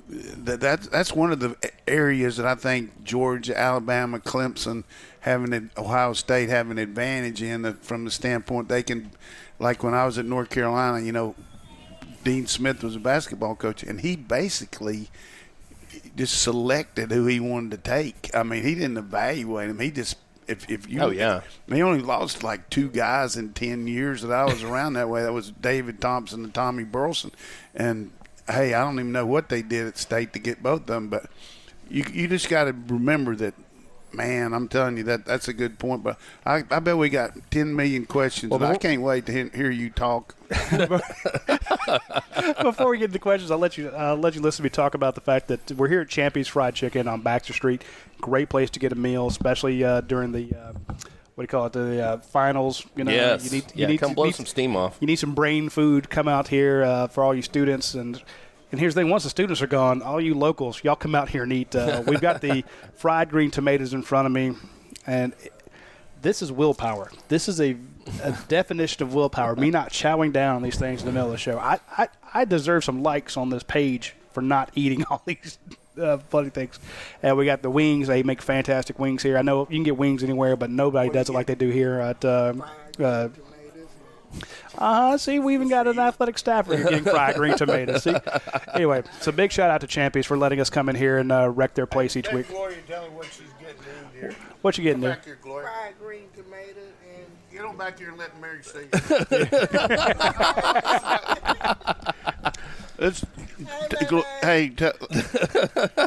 that's one of the areas that I think Georgia, Alabama, Clemson, Ohio State have an advantage in, from the standpoint they can, like when I was at North Carolina, Dean Smith was a basketball coach, and he basically just selected who he wanted to take. I mean, he didn't evaluate him. He just he only lost like 2 guys in 10 years that I was around that way. That was David Thompson and Tommy Burleson. And, hey, I don't even know what they did at State to get both of them. But you just got to remember that, man, I'm telling you, that's a good point. But I bet we got 10 million questions, and I can't wait to hear you talk. Before we get into questions, I'll let you listen to me talk about the fact that we're here at Champy's Fried Chicken on Baxter Street. Great place to get a meal, especially during the the finals. Yes. You need come blow some steam off. You need some brain food. Come out here for all you students. And here's the thing: once the students are gone, all you locals, y'all come out here and eat. We've got the fried green tomatoes in front of me, and this is willpower. This is a definition of willpower. Me not chowing down on these things in the middle of the show. I deserve some likes on this page for not eating all these funny things. And we got the wings. They make fantastic wings here. I know you can get wings anywhere, but nobody does it like they do here at see, we even got an athletic staffer here getting fried green tomatoes. See? Anyway, so big shout out to Champions for letting us come in here and wreck their place each week. Gloria, tell me what she's getting in there. What you getting there? Back here, Gloria. Fried green tomato, and get on back here and let Mary see you.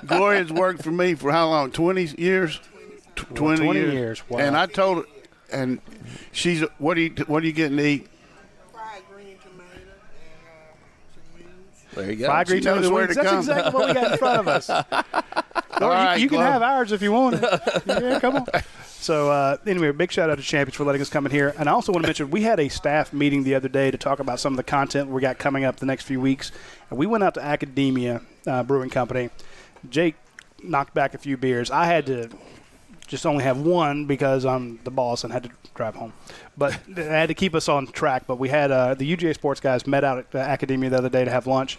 Gloria's worked for me for how long? 20 years? 20 years. Wow. And I told her, and she's, what are you getting to eat? Fried green tomato and some wings. There you go. Fried green tomato wings. That's exactly what we got in front of us. Or right, you can have ours if you want it. Yeah, come on. So, anyway, big shout out to Champions for letting us come in here. And I also want to mention we had a staff meeting the other day to talk about some of the content we got coming up the next few weeks. And we went out to Academia Brewing Company. Jake knocked back a few beers. I had to just only have one because I'm the boss and had to drive home. But I had to keep us on track. But we had the UGASports guys met out at Academia the other day to have lunch.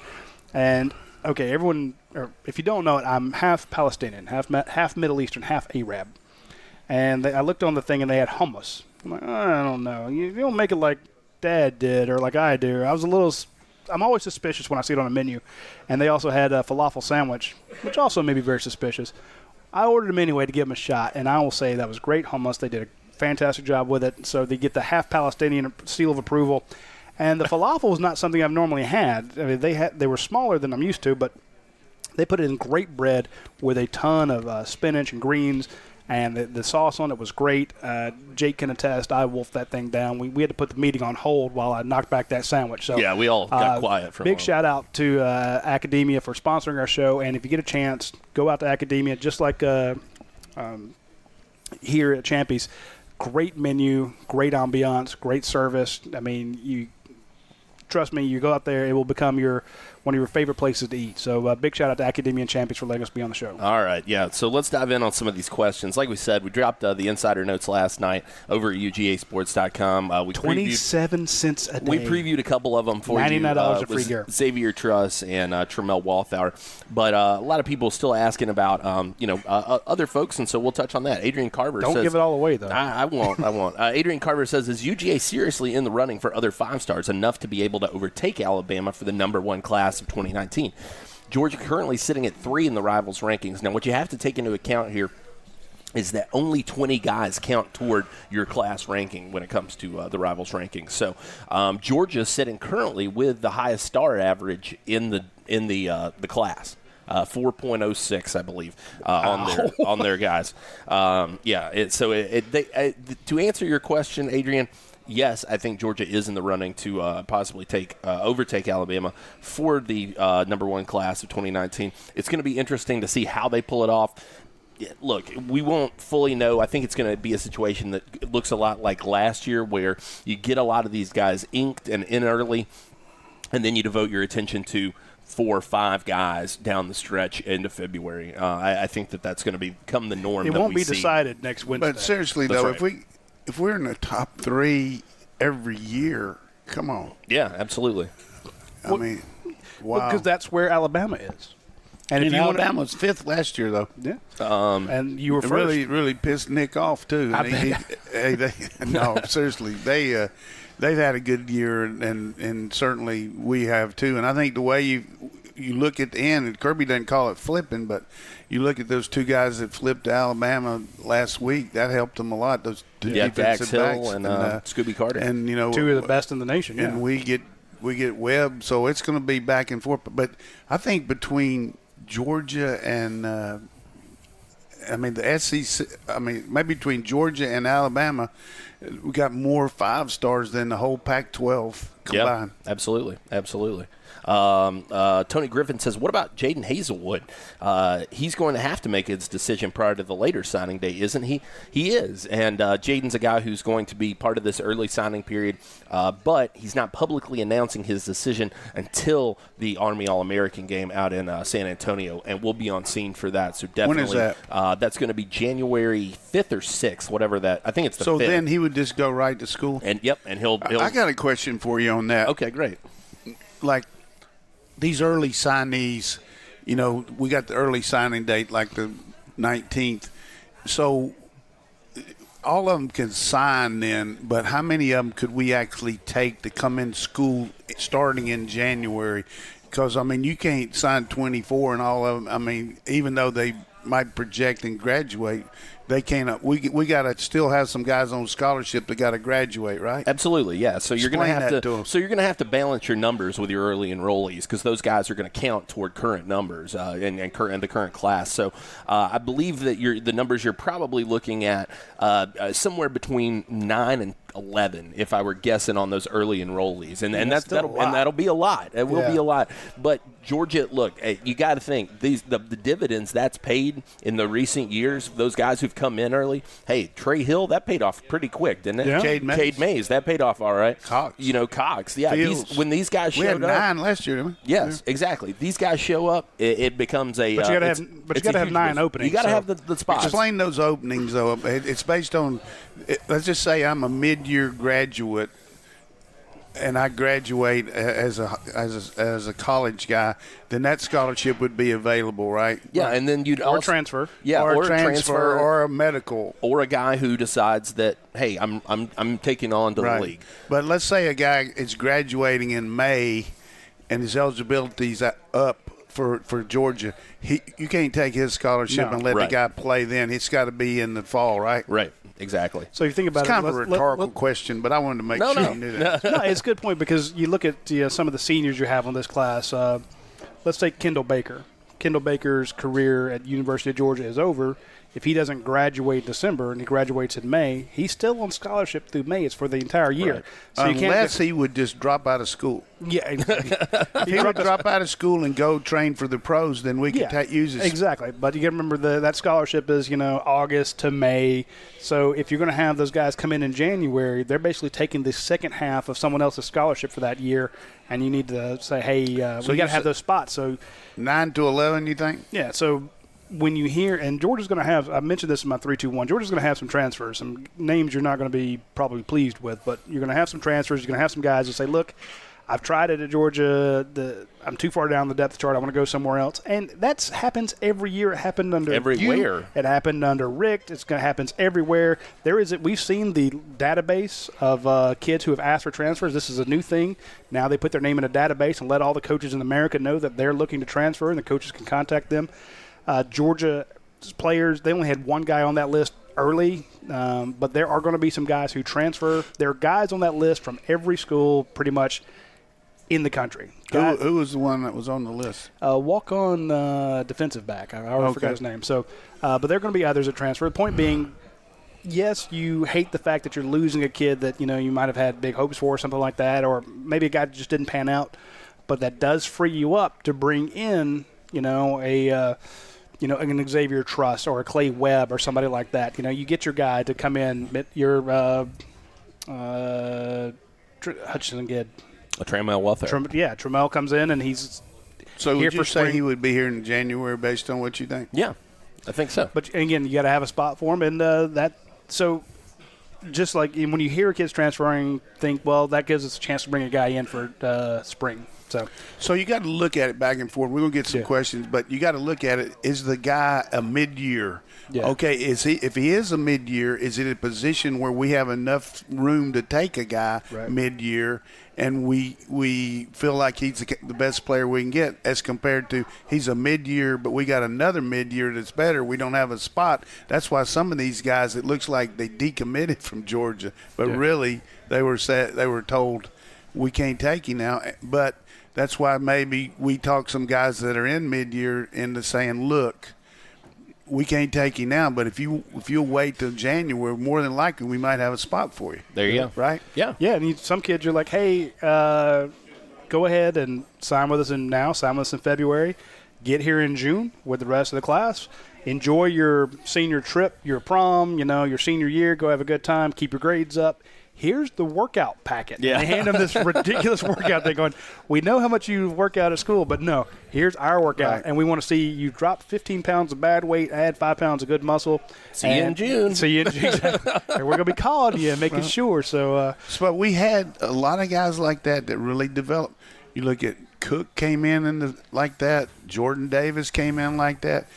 And, okay, everyone, or if you don't know it, I'm half Palestinian, half Middle Eastern, half Arab. And I looked on the thing, and they had hummus. I'm like, I don't know. You don't make it like Dad did or like I do. I'm always suspicious when I see it on a menu. And they also had a falafel sandwich, which also may be very suspicious. I ordered them anyway to give them a shot, and I will say that was great hummus. They did a fantastic job with it. So they get the half Palestinian seal of approval. And the falafel was not something I've normally had. I mean, they were smaller than I'm used to, but they put it in great bread with a ton of spinach and greens. And the sauce on it was great. Jake can attest. I wolfed that thing down. We had to put the meeting on hold while I knocked back that sandwich. So yeah, we all got quiet for a big moment. shout out to Academia for sponsoring our show. And if you get a chance, go out to Academia, just like here at Champy's. Great menu, great ambiance, great service. I mean, trust me, you go out there, it will become one of your favorite places to eat. So big shout out to Academia and Champions for letting us be on the show. All right, yeah. So let's dive in on some of these questions. Like we said, we dropped the insider notes last night over at UGASports.com. We 27 cents a day. We previewed a couple of them for you. $99 a free gear. Xavier Truss and Tremel Walthour. But a lot of people still asking about other folks, and so we'll touch on that. Adrian Carver Don't says, give it all away, though. I won't. Adrian Carver says, is UGA seriously in the running for other 5-stars enough to be able to overtake Alabama for the number 1 class of 2019? Georgia currently sitting at 3 in the Rivals rankings. Now, what you have to take into account here is that only 20 guys count toward your class ranking when it comes to the Rivals rankings. So Georgia sitting currently with the highest star average in the class. 4.06, I believe, on their guys. To answer your question, Adrian, yes, I think Georgia is in the running to possibly overtake Alabama for the number 1 class of 2019. It's going to be interesting to see how they pull it off. Look, we won't fully know. I think it's going to be a situation that looks a lot like last year, where you get a lot of these guys inked and in early, and then you devote your attention to 4 or 5 guys down the stretch into February. I think that's going to become the norm. It won't be decided next Wednesday. But seriously, That's though, right. if we're in the top 3 every year, come on. Yeah, absolutely. I mean, wow. Because that's where Alabama is. And if Alabama was 5th last year, though. Yeah. And you were It first. really pissed Nick off, too. No, seriously, they've had a good year, and certainly we have too. And I think the way you look at the end, and Kirby doesn't call it flipping, but you look at those 2 guys that flipped to Alabama last week. That helped them a lot. Those 2 defensive Dax Hill backs and Scooby Carter, and 2 of the best in the nation. And we get Webb, so it's going to be back and forth. But I think between Georgia and the SEC, maybe between Georgia and Alabama, we got more 5-stars than the whole Pac-12 combined. Yep, absolutely. Tony Griffin says, what about Jaden Hazelwood? He's going to have to make his decision prior to the later signing day, isn't he? He is, and Jaden's a guy who's going to be part of this early signing period, but he's not publicly announcing his decision until the Army All-American game out in San Antonio, and we'll be on scene for that. So definitely, when is that? That's going to be January 5th or 6th, whatever that. I think it's the 5th. So then he would just go right to school? And he'll I got a question for you on that. Okay, great. Like, these early signees, we got the early signing date like the 19th. So all of them can sign then, but how many of them could we actually take to come in school starting in January? Because, you can't sign 24 and all of them. Even though they might project and graduate, they can't. We got to still have some guys on scholarship that got to graduate, right? Absolutely, yeah. So you're going to have to. So you're going to have to balance your numbers with your early enrollees, because those guys are going to count toward current numbers and the current class. So I believe that the numbers you're probably looking at somewhere between 9 and 11, if I were guessing on those early enrollees, and that'll be a lot. It will be a lot. But Georgia, look, you got to think the dividends that's paid in the recent years. Those guys who've come in early. Hey, Trey Hill, that paid off pretty quick, didn't it? Yeah. Cade Mays, that paid off all right. Cox. Cox. Yeah. When these guys showed up, we had 9 last year, didn't we? Yes, exactly. These guys show up, it becomes a. But you got to have 9 openings. You got to have the spots. Explain those openings, though. It's based on. Let's just say I'm a mid-year graduate, and I graduate as a college guy, then that scholarship would be available, right? Yeah, and then you'd or transfer. Yeah, or a transfer, or a medical, or a guy who decides that, hey, I'm taking on to the league. But let's say a guy is graduating in May, and his eligibility's up for Georgia. You can't take his scholarship and let the guy play then. It's got to be in the fall, right? Right. Exactly. So you think about it's kind of a rhetorical question, but I wanted to make sure you knew that. No, it's a good point, because you look at some of the seniors you have on this class. Let's take Kendall Baker. Kendall Baker's career at University of Georgia is over. if he doesn't graduate December and he graduates in May, he's still on scholarship through May. It's for the entire year. Right. So you Unless he would just drop out of school. Yeah, If he would drop out of school and go train for the pros, then we could use his. Exactly. But you got to remember that scholarship is, August to May. So if you're going to have those guys come in January, they're basically taking the second half of someone else's scholarship for that year, and you need to say, hey, we got to have those spots. So 9 to 11, you think? Yeah, so when you hear, and Georgia's going to have, I mentioned this in my 3-2-1, Georgia's going to have some transfers, some names you're not going to be probably pleased with, but you're going to have some transfers. You're going to have some guys who say, look, I've tried it at Georgia. I'm too far down the depth chart. I want to go somewhere else. And that happens every year. It happened under everywhere. You. It happened under Rick. It happens everywhere. We've seen the database of kids who have asked for transfers. This is a new thing. Now they put their name in a database and let all the coaches in America know that they're looking to transfer, and the coaches can contact them. Georgia players, they only had one guy on that list early, but there are going to be some guys who transfer. There are guys on that list from every school pretty much in the country. Who was the one that was on the list? Walk-on defensive back. I already forgot his name. So, but there are going to be others that transfer. The point being, yes, you hate the fact that you're losing a kid that you might have had big hopes for or something like that, or maybe a guy that just didn't pan out. But that does free you up to bring in, an Xavier Truss or a Clay Webb or somebody like that. You get your guy to come in. Your Hutchinson kid. Trammell Welfare. Trammell comes in and he's So here would you for say spring. he would be here in January based on what you think? Yeah, I think so. But again, you got to have a spot for him, and so just like when you hear kids transferring, think, well, that gives us a chance to bring a guy in for spring. So you got to look at it back and forth. We're going to get some questions, but you got to look at it. Is the guy a mid-year? Yeah. Okay, if he is a mid-year, is it a position where we have enough room to take a guy mid-year, and we feel like he's the best player we can get, as compared to he's a mid-year, but we got another mid-year that's better. We don't have a spot. That's why some of these guys, it looks like they decommitted from Georgia, but really they were told we can't take you now. But that's why maybe we talk some guys that are in mid-year into saying, look, we can't take you now, but if you'll wait till January, more than likely we might have a spot for you. There you go. Right? Yeah. Yeah, and some kids are like, hey, go ahead and sign with us sign with us in February, get here in June with the rest of the class, enjoy your senior trip, your prom, your senior year, go have a good time, keep your grades up. Here's the workout packet. Yeah. They hand them this ridiculous workout. They're going, we know how much you work out at school, but no, here's our workout. And we want to see you drop 15 pounds of bad weight, add 5 pounds of good muscle. See you in June. See you in June. And we're going to be calling you and making sure. So, but we had a lot of guys like that really developed. You look at Cook came in like that. Jordan Davis came in like that.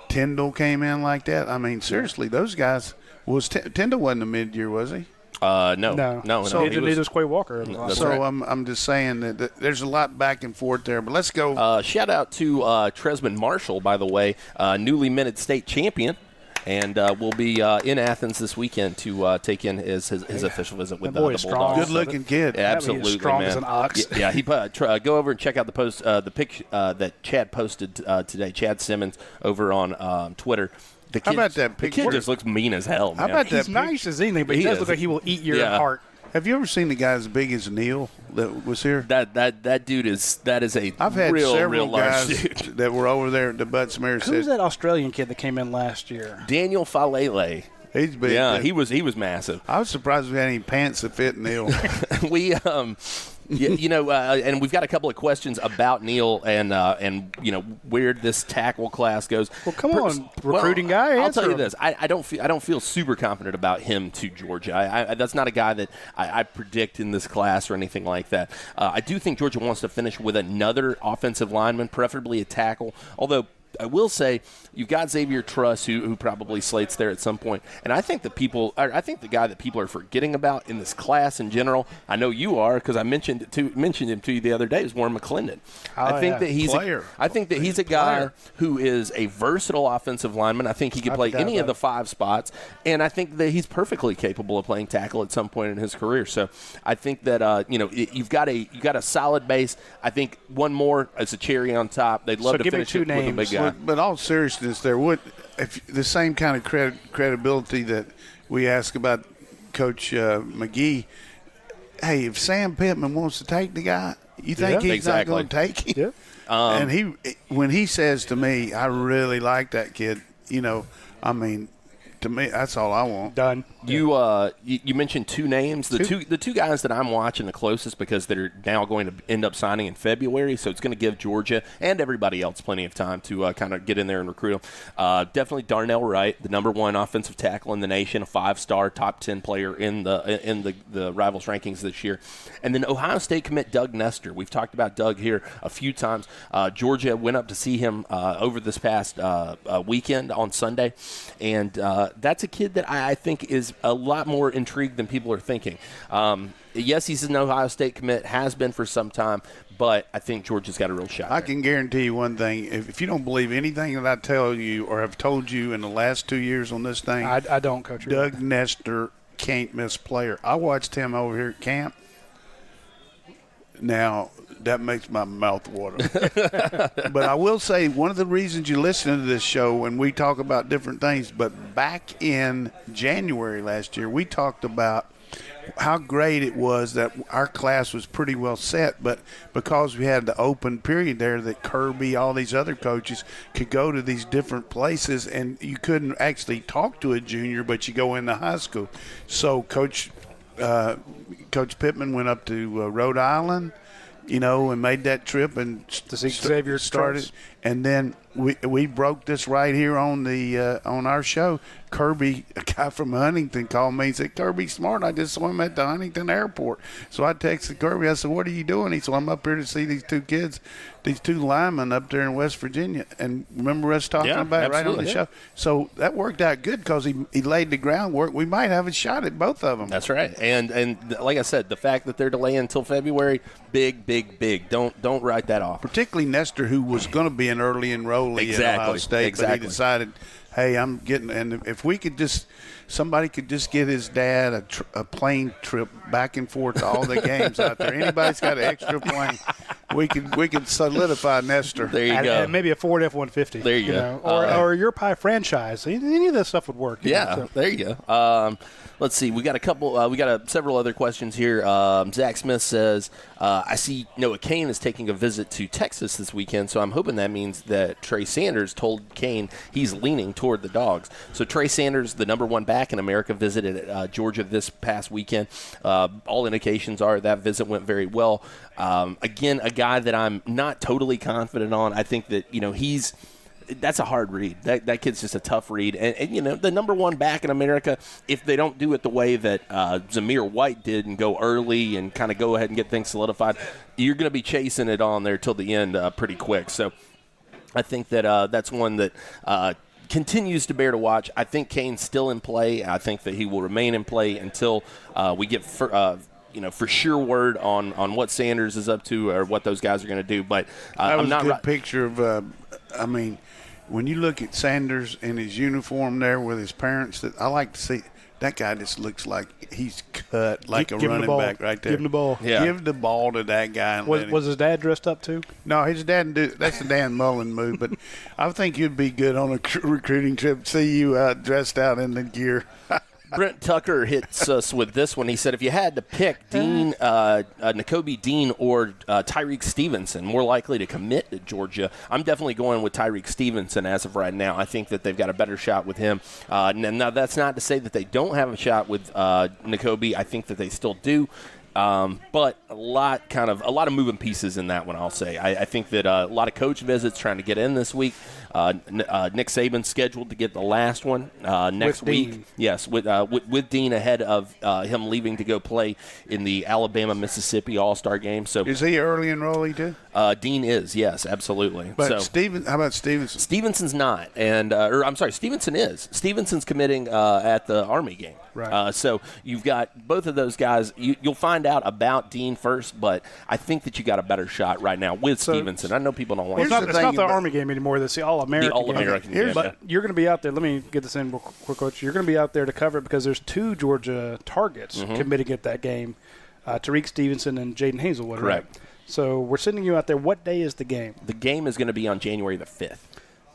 Tyndall came in like that. I mean, seriously, those guys Tyndall wasn't a mid-year, was he? No. So neither was Quay Walker. So right. I'm just saying that there's a lot back and forth there. But let's go. Shout out to Tresman Marshall, by the way, newly minted state champion. And we'll be in Athens this weekend to take in his official visit with the Bulldogs. Good-looking kid. Yeah, absolutely, strong man. as an ox. Yeah, he go over and check out the post, the pic that Chad posted today. Chad Simmons over on Twitter. How about that picture? The kid just looks mean as hell, man. How about He's nice as anything, but he does look like he will eat your heart. Have you ever seen the guy as big as Neil that was here? That dude is a I've had real several large guys dude. that were over there at the Bud Smear. Who's that Australian kid that came in last year? Daniel Falele. He's big. Yeah, he was massive. I was surprised we had any pants that fit Neil. We and we've got a couple of questions about Neil and where this tackle class goes. Well, come on, recruiting guy. I'll tell you this: I don't feel super confident about him to Georgia. That's not a guy that I predict in this class or anything like that. I do think Georgia wants to finish with another offensive lineman, preferably a tackle. Although I will say you've got Xavier Truss, who probably slates there at some point, and I think the guy that people are forgetting about in this class in general. I know you are, because I mentioned him to you the other day. Is Warren McClendon. I think that he's a guy who is a versatile offensive lineman. I think he can play any of the 5 spots, and I think that he's perfectly capable of playing tackle at some point in his career. So I think that you've got a solid base. I think one more as a cherry on top. They'd love to finish it with a big guy. But all seriousness, there would if the same kind of credibility that we ask about Coach McGee, hey, if Sam Pittman wants to take the guy, you think he's not going to take him? Yeah. And when he says to me, I really like that kid, I mean, to me, that's all I want. Done. You mentioned two names. The two guys that I'm watching the closest because they're now going to end up signing in February, so it's going to give Georgia and everybody else plenty of time to kind of get in there and recruit them. Definitely Darnell Wright, the number 1 offensive tackle in the nation, a 5-star top 10 player in the Rivals rankings this year. And then Ohio State commit Doug Nestor. We've talked about Doug here a few times. Georgia went up to see him over this past weekend on Sunday, and that's a kid that I think is a lot more intrigued than people are thinking. Yes, he's an Ohio State commit, has been for some time, but I think Georgia's got a real shot. I can guarantee you one thing. If you don't believe anything that I tell you or have told you in the last 2 years on this thing, I don't, Coach. Doug Nestor can't miss player. I watched him over here at camp. Now, that makes my mouth water. But I will say one of the reasons you listen to this show and we talk about different things, but back in January last year, we talked about how great it was that our class was pretty well set, but because we had the open period there that Kirby, all these other coaches could go to these different places, and you couldn't actually talk to a junior, but you go into high school. So Coach Pittman went up to Rhode Island, and made that trip and to see Xavier started. And then we broke this right here on our show. Kirby, a guy from Huntington, called me and said, Kirby's smart. I just saw him at the Huntington airport. So I texted Kirby. I said, what are you doing? He said, I'm up here to see these two kids, these two linemen up there in West Virginia. And remember us talking about it right on the show? So that worked out good because he laid the groundwork. We might have a shot at both of them. That's right. And like I said, the fact that they're delaying until February, big. Don't write that off. Particularly Nestor, who was going to be an early enrollee at Ohio State, but he decided, hey, I'm getting – and if we could just – somebody could just get his dad a plane trip back and forth to all the games out there. Anybody's got an extra plane, we could solidify Nestor. There you go. And maybe a Ford F-150. There you go. Or your Pie franchise. Any of that stuff would work. There you go. Let's see. We got a couple. We got several other questions here. Zach Smith says, "I see Noah Kane is taking a visit to Texas this weekend, so I'm hoping that means that Trey Sanders told Kane he's leaning toward the Dogs." So Trey Sanders, the number 1 back in America, visited Georgia this past weekend. All indications are that visit went very well. Again, a guy that I'm not totally confident on. I think that he's. That's a hard read. That kid's just a tough read. And the number 1 back in America, if they don't do it the way that Zamir White did and go early and kind of go ahead and get things solidified, you're going to be chasing it on there till the end pretty quick. So I think that that's one that continues to bear to watch. I think Kane's still in play. I think that he will remain in play until we get for sure word on what Sanders is up to or what those guys are going to do. But that was I'm not a good picture of when you look at Sanders in his uniform there with his parents, that I like to see. That guy just looks like he's cut like a running back right there. Give him the ball. Yeah. Give the ball to that guy. And Was his dad dressed up too? No, his dad didn't do. That's the Dan Mullen move. But I think you'd be good on a recruiting trip. See you dressed out in the gear. Brent Tucker hits us with this one. He said, if you had to pick Nakobe Dean or Tyreek Stevenson, more likely to commit to Georgia, I'm definitely going with Tyreek Stevenson as of right now. I think that they've got a better shot with him. Now, that's not to say that they don't have a shot with Nakobe. I think that they still do. But a lot of moving pieces in that one, I'll say. I think that a lot of coach visits trying to get in this week. Nick Saban scheduled to get the last one next week. Dean. Yes, with Dean ahead of him leaving to go play in the Alabama-Mississippi All-Star game. So is he early enrollee too? Dean is, yes, absolutely. But so, how about Stevenson? Stevenson's not, Stevenson is. Stevenson's committing at the Army game. Right. So you've got both of those guys. You'll find out about Dean first, but I think that you got a better shot right now with Stevenson. I know people don't want It's not the Army game anymore. It's the All-American The All-American game. game. But you're going to be out there. Let me get this in real quick, Coach. You're going to be out there to cover it because there's 2 Georgia targets committing at that game, Tariq Stevenson and Jaden Hazelwood. Correct. Right? So we're sending you out there. What day is the game? The game is going to be on January the 5th.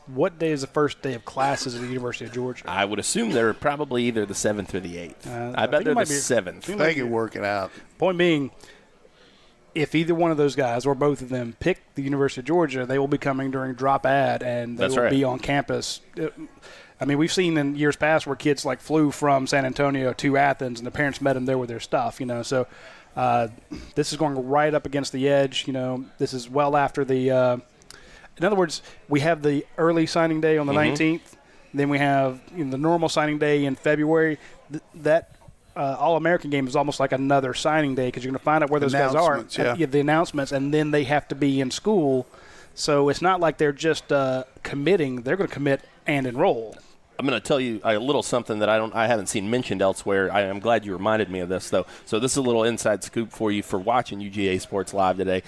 What day is the first day of classes at the University of Georgia? I would assume they're probably either the 7th or the 8th. I bet they're the 7th. They can work it out. Point being, if either one of those guys or both of them pick the University of Georgia, they will be coming during drop ad, and they will be on campus. I mean, we've seen in years past where kids like flew from San Antonio to Athens, and the parents met them there with their stuff. So this is going right up against the edge. This is well after the. In other words, we have the early signing day on the 19th. Then we have the normal signing day in February. That All-American game is almost like another signing day because you're going to find out where those guys are. The announcements, and then they have to be in school. So it's not like they're just committing. They're going to commit and enroll. I'm going to tell you a little something that I haven't seen mentioned elsewhere. I'm glad you reminded me of this, though. So this is a little inside scoop for you for watching UGA Sports Live today.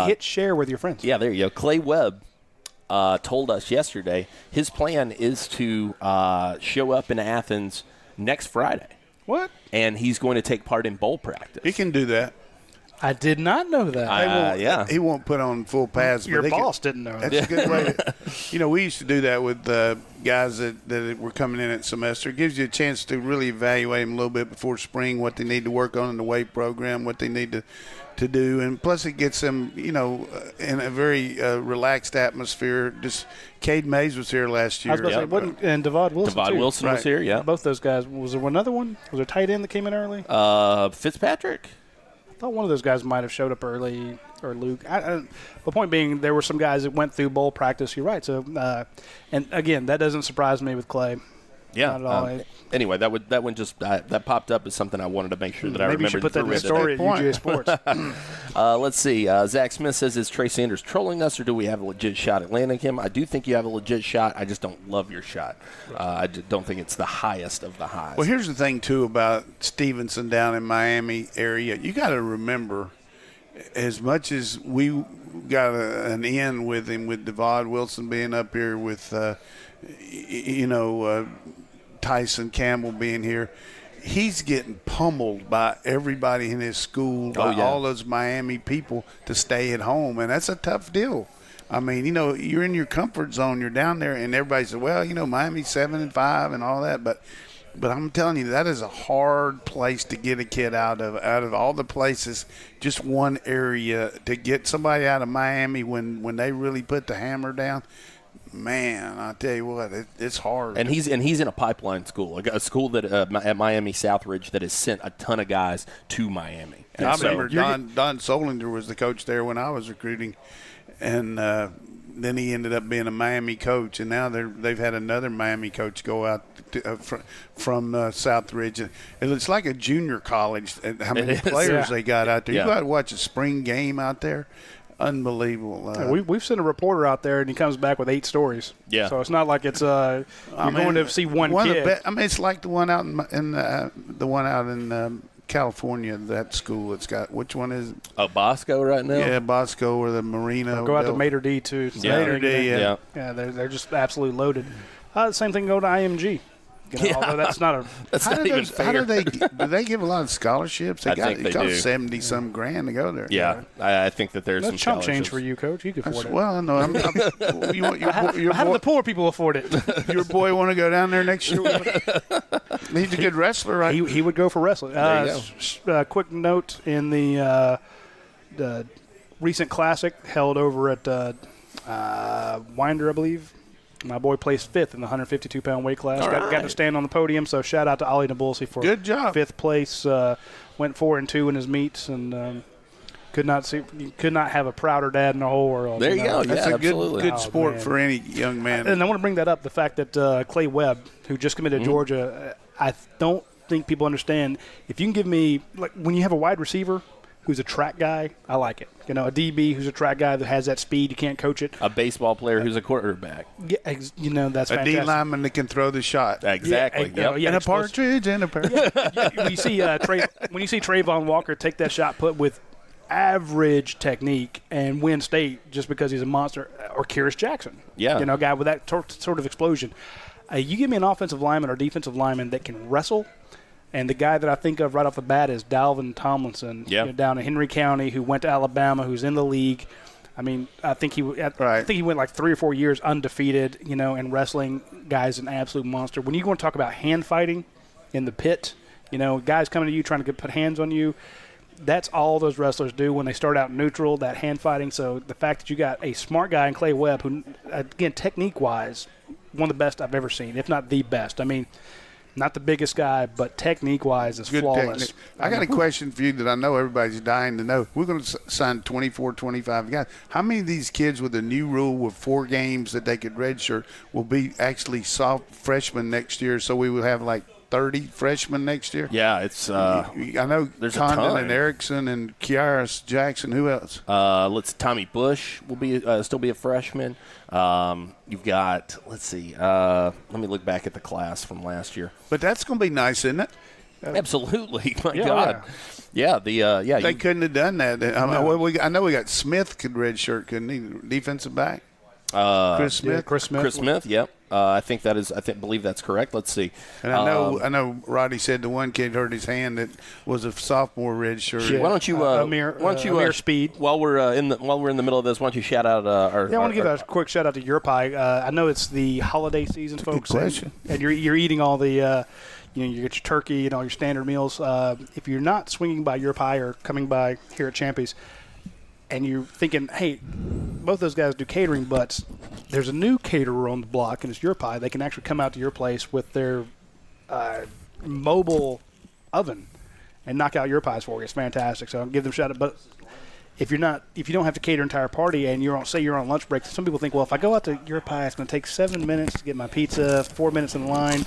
Hit share with your friends. Yeah, there you go. Clay Webb told us yesterday his plan is to show up in Athens next Friday. What? And he's going to take part in bowl practice. He can do that. I did not know that. He won't put on full pads. Your boss didn't know that. That's a good way to, we used to do that with guys that were coming in at semester. It gives you a chance to really evaluate them a little bit before spring, what they need to work on in the weight program, what they need to do, and plus it gets them, in a very relaxed atmosphere. Just Cade Mays was here last year. I was about to say, and Devod Wilson. Devod Wilson was here, yeah. Both those guys. Was there another one? Was there a tight end that came in early? Fitzpatrick. I thought one of those guys might have showed up early, or Luke. The point being, there were some guys that went through bowl practice. You're right. So, and again, that doesn't surprise me with Clay. Yeah. Not at all. Anyway, that one just that popped up as something I wanted to make sure that I remembered. Maybe you should put that in the story at UGA Sports. Let's see. Zach Smith says, is Trey Sanders trolling us, or do we have a legit shot at landing him? I do think you have a legit shot. I just don't love your shot. I don't think it's the highest of the highs. Well, here's the thing, too, about Stevenson down in Miami area. You got to remember, as much as we got an in with him, with Devod Wilson being up here, with, Tyson Campbell being here, he's getting pummeled by everybody in his school, by all those Miami people to stay at home, and that's a tough deal. I mean, you're in your comfort zone. You're down there, and everybody says, well, Miami's 7-5 and all that, but I'm telling you, that is a hard place to get a kid out of. Out of all the places, just one area to get somebody out of Miami when they really put the hammer down. Man, I tell you what, it's hard. And he's in a pipeline school, a school that at Miami Southridge that has sent a ton of guys to Miami. And I remember Don Solinger was the coach there when I was recruiting, and then he ended up being a Miami coach, and now they've had another Miami coach go out from Southridge. And it's like a junior college. And how many players they got out there? You got to watch a spring game out there. Unbelievable. We've sent a reporter out there, and he comes back with 8 stories. Yeah. So it's not like it's going to see one kid. It's like the one out in California. That school. It's got, which one is it? Bosco right now. Yeah, Bosco or the Marino. Go out to Mater D too. Mater D. Yeah. They're just absolutely loaded. Same thing. Go to IMG. Although that's not a. That's not even fair. How do they give a lot of scholarships? I think they do. $70-some grand to go there. Yeah, I think that there's that's some chump scholarships. change for you, Coach. You can afford it. Well, no, How do the poor people afford it? Your boy want to go down there next year? He's a good wrestler, right? He would go for wrestling. Quick note in the recent classic held over at Winder, I believe. My boy placed 5th in the 152-pound weight class. Got to stand on the podium, so shout out to Ali Nabulsi for good job. 5th place. Went 4-2 in his meets, and could not have a prouder dad in the whole world. There you go. That's a absolutely. good sport for any young man. And I want to bring that up, the fact that Clay Webb, who just committed to Georgia, I don't think people understand. If you can give me, like, when you have a wide receiver who's a track guy, I like it. A DB who's a track guy that has that speed, you can't coach it. A baseball player who's a quarterback. Yeah, that's a fantastic. D lineman that can throw the shot. Exactly. And a partridge and a pear. When you see Trayvon Walker take that shot put with average technique and win state just because he's a monster, or Kyrus Jackson. Yeah. A guy with that sort of explosion. You give me an offensive lineman or defensive lineman that can wrestle. And the guy that I think of right off the bat is Dalvin Tomlinson, down in Henry County, who went to Alabama, who's in the league. I mean, I think he went like 3 or 4 years undefeated, and wrestling. Guy's an absolute monster. When you want to talk about hand fighting in the pit, guys coming to you trying to put hands on you, that's all those wrestlers do when they start out neutral, that hand fighting. So the fact that you got a smart guy in Clay Webb who, again, technique-wise, one of the best I've ever seen, if not the best. I mean, not the biggest guy, but technique-wise is flawless. Technique. I got a question for you that I know everybody's dying to know. We're going to sign 24, 25 guys. How many of these kids with the new rule with 4 games that they could redshirt will be actually soft freshmen next year, so we will have like 30 freshmen next year? Yeah, it's I know there's Condon and Erickson and Kiaris Jackson. Who else? Tommy Bush will be still be a freshman. You've got, let me look back at the class from last year. But that's going to be nice, isn't it? Absolutely. My God. Yeah, they couldn't have done that. I know we got Smith could redshirt, couldn't he? Defensive back. Chris Smith. Yeah, Chris Smith. Yep. I believe that's correct. Let's see. And I know Roddy said the one kid hurt his hand that was a sophomore redshirt. Yeah. Why don't you Amir Speed? While we're in the middle of this, why don't you shout out our? Yeah, I want to give a quick shout out to Your Pie. I know it's the holiday season, folks, and you're eating all the. You get your turkey and all your standard meals. If you're not swinging by Your Pie or coming by here at Champy's, and you're thinking, hey, both those guys do catering, but there's a new caterer on the block, and it's Your Pie. They can actually come out to your place with their mobile oven and knock out your pies for you. It's fantastic. So I'll give them a shout out. But if you don't have to cater an entire party and you're on lunch break, some people think, well, if I go out to Your Pie, it's going to take 7 minutes to get my pizza, 4 minutes in line.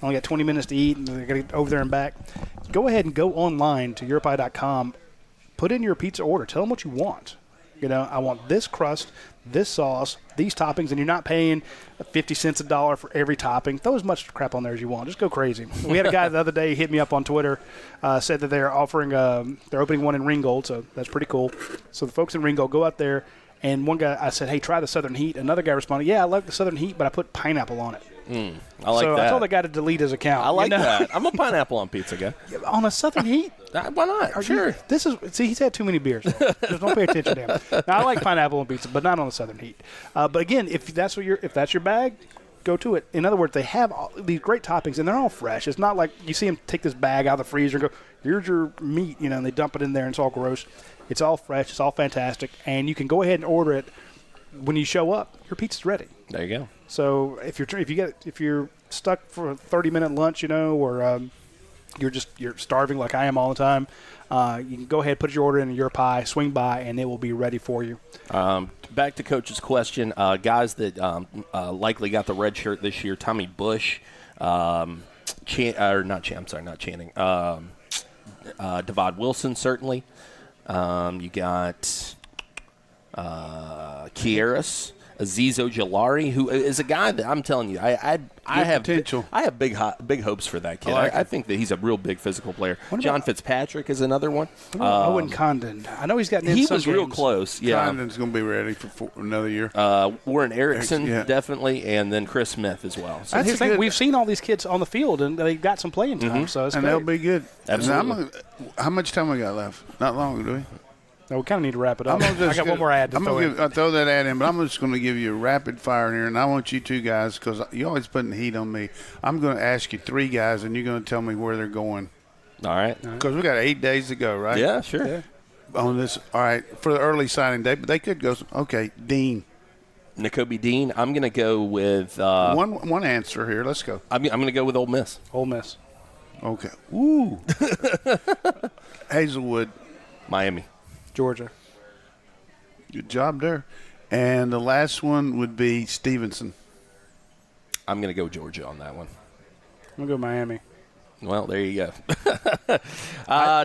I only got 20 minutes to eat, and they're going to get over there and back. Go ahead and go online to yourpie.com. Put in your pizza order. Tell them what you want. I want this crust, this sauce, these toppings, and you're not paying 50 cents a dollar for every topping. Throw as much crap on there as you want. Just go crazy. We had a guy the other day hit me up on Twitter, said that they're offering, they're opening one in Ringgold, so that's pretty cool. So the folks in Ringgold, go out there, and one guy, I said, hey, try the Southern Heat. Another guy responded, yeah, I like the Southern Heat, but I put pineapple on it. I like that. I told the guy to delete his account. I like that. I'm a pineapple on pizza guy. On a Southern Heat? Why not? Sure. He's had too many beers. Just don't pay attention to him. Now, I like pineapple on pizza, but not on the Southern Heat. But again, if that's your bag, go to it. In other words, they have all these great toppings, and they're all fresh. It's not like you see them take this bag out of the freezer and go, here's your meat, and they dump it in there, and it's all gross. It's all fresh. It's all fantastic, and you can go ahead and order it when you show up. Your pizza's ready. There you go. So if you're stuck for a 30-minute lunch, or you're starving like I am all the time, you can go ahead, put your order in Your Pie, swing by, and it will be ready for you. Back to Coach's question, guys that likely got the red shirt this year: Tommy Bush, not Channing. Devod Wilson, certainly. You got Kiaris. Aziz Ojolari, who is a guy that I'm telling you, I have potential. I have big hopes for that kid. I think that he's a real big physical player. John Fitzpatrick is another one. Owen Condon. I know he's gotten in some was real close. Yeah, Condon's going to be ready for another year. Warren Erickson, definitely, and then Chris Smith as well. So that's the thing. We've seen all these kids on the field, and they got some playing time. So it's they'll be good. Absolutely. How much time we got left? Not long, do we? No, we kind of need to wrap it up. I got one more ad to throw in. I'll throw that ad in, but I'm just going to give you a rapid fire here, and I want you two guys, because you're always putting heat on me. I'm going to ask you 3 guys, and you're going to tell me where they're going. All right. Because we got 8 days to go, right? Yeah, sure. Yeah. On this, all right, for the early signing day, but they could go. Okay, Dean. N'Kobe Dean. I'm going to go with one answer here. Let's go. I'm going to go with Ole Miss. Ole Miss. Okay. Ooh. Hazelwood. Miami. Georgia. Good job there. And the last one would be Stevenson. I'm going to go Georgia on that one. I'm going to go Miami. Well, there you go.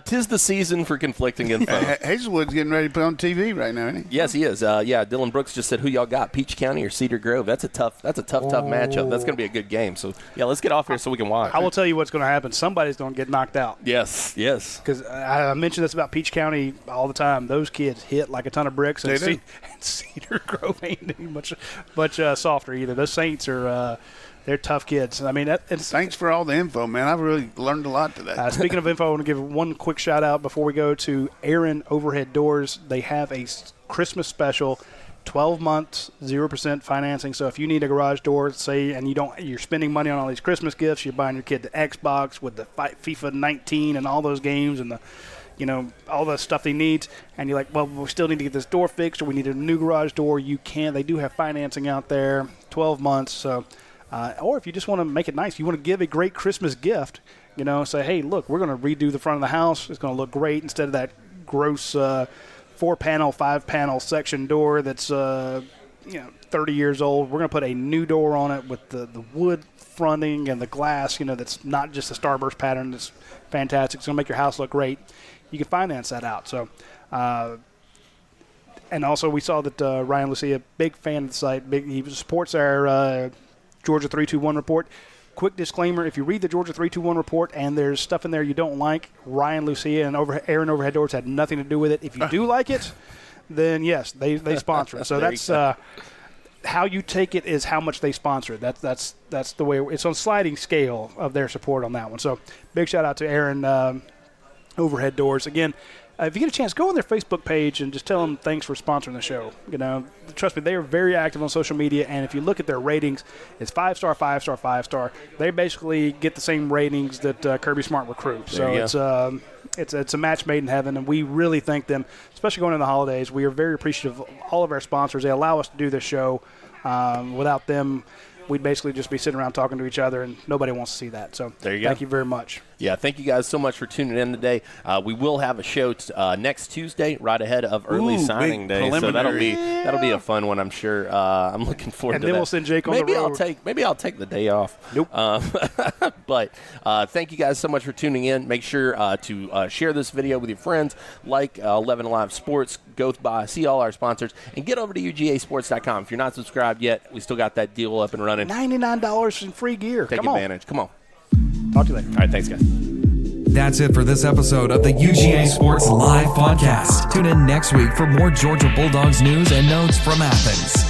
'Tis the season for conflicting info. Hazelwood's getting ready to put on TV right now, isn't he? Yes, he is. Dylan Brooks just said, who y'all got, Peach County or Cedar Grove? That's a tough matchup. That's going to be a good game. So, let's get off here so we can watch. I will tell you what's going to happen. Somebody's going to get knocked out. Yes. Because I mention this about Peach County all the time. Those kids hit like a ton of bricks. And Cedar Grove ain't any much softer either. Those Saints are they're tough kids. I mean, thanks for all the info, man. I've really learned a lot today. Speaking of info, I want to give one quick shout out before we go to Aaron Overhead Doors. They have a Christmas special, 12 months, 0% financing. So if you need a garage door, say, and you're spending money on all these Christmas gifts, you're buying your kid the Xbox with the FIFA 19 and all those games and the, all the stuff he needs, and you're like, well, we still need to get this door fixed, or we need a new garage door. You can. They do have financing out there, 12 months. So, or if you just want to make it nice, you want to give a great Christmas gift, say, hey, look, we're going to redo the front of the house. It's going to look great instead of that gross 4-panel, 5-panel section door that's 30 years old. We're going to put a new door on it with the wood fronting and the glass, that's not just a starburst pattern. That's fantastic. It's going to make your house look great. You can finance that out. So, and also we saw that Ryan Lucia, big fan of the site. He supports our Georgia 321 report. Quick disclaimer: if you read the Georgia 321 report and there's stuff in there you don't like, Ryan Lucia and Aaron Overhead Doors had nothing to do with it. If you do like it, then yes, they sponsor it. So that's how you take it is how much they sponsor it. That's the way it's on sliding scale of their support on that one. So big shout out to Aaron. Overhead Doors. Again, if you get a chance, go on their Facebook page and just tell them thanks for sponsoring the show. Trust me, they are very active on social media, and if you look at their ratings, it's 5-star, 5-star, 5-star. They basically get the same ratings that Kirby Smart recruits. So it's a match made in heaven, and we really thank them, especially going into the holidays. We are very appreciative of all of our sponsors. They allow us to do this show. Without them, we'd basically just be sitting around talking to each other, and nobody wants to see that. So thank you very much. Yeah, thank you guys so much for tuning in today. We will have a show next Tuesday, right ahead of early signing day. So that'll be a fun one, I'm sure. I'm looking forward to that. And then we'll send Jake on the road. Maybe I'll take the day off. Nope. But thank you guys so much for tuning in. Make sure to share this video with your friends. Like 11 Alive Sports. Go by, see all our sponsors, and get over to UGASports.com. If you're not subscribed yet, we still got that deal up and running. $99 in free gear. Take advantage. Come on. Talk to you later. All right, thanks, guys. That's it for this episode of the UGA Sports Live Podcast. Tune in next week for more Georgia Bulldogs news and notes from Athens.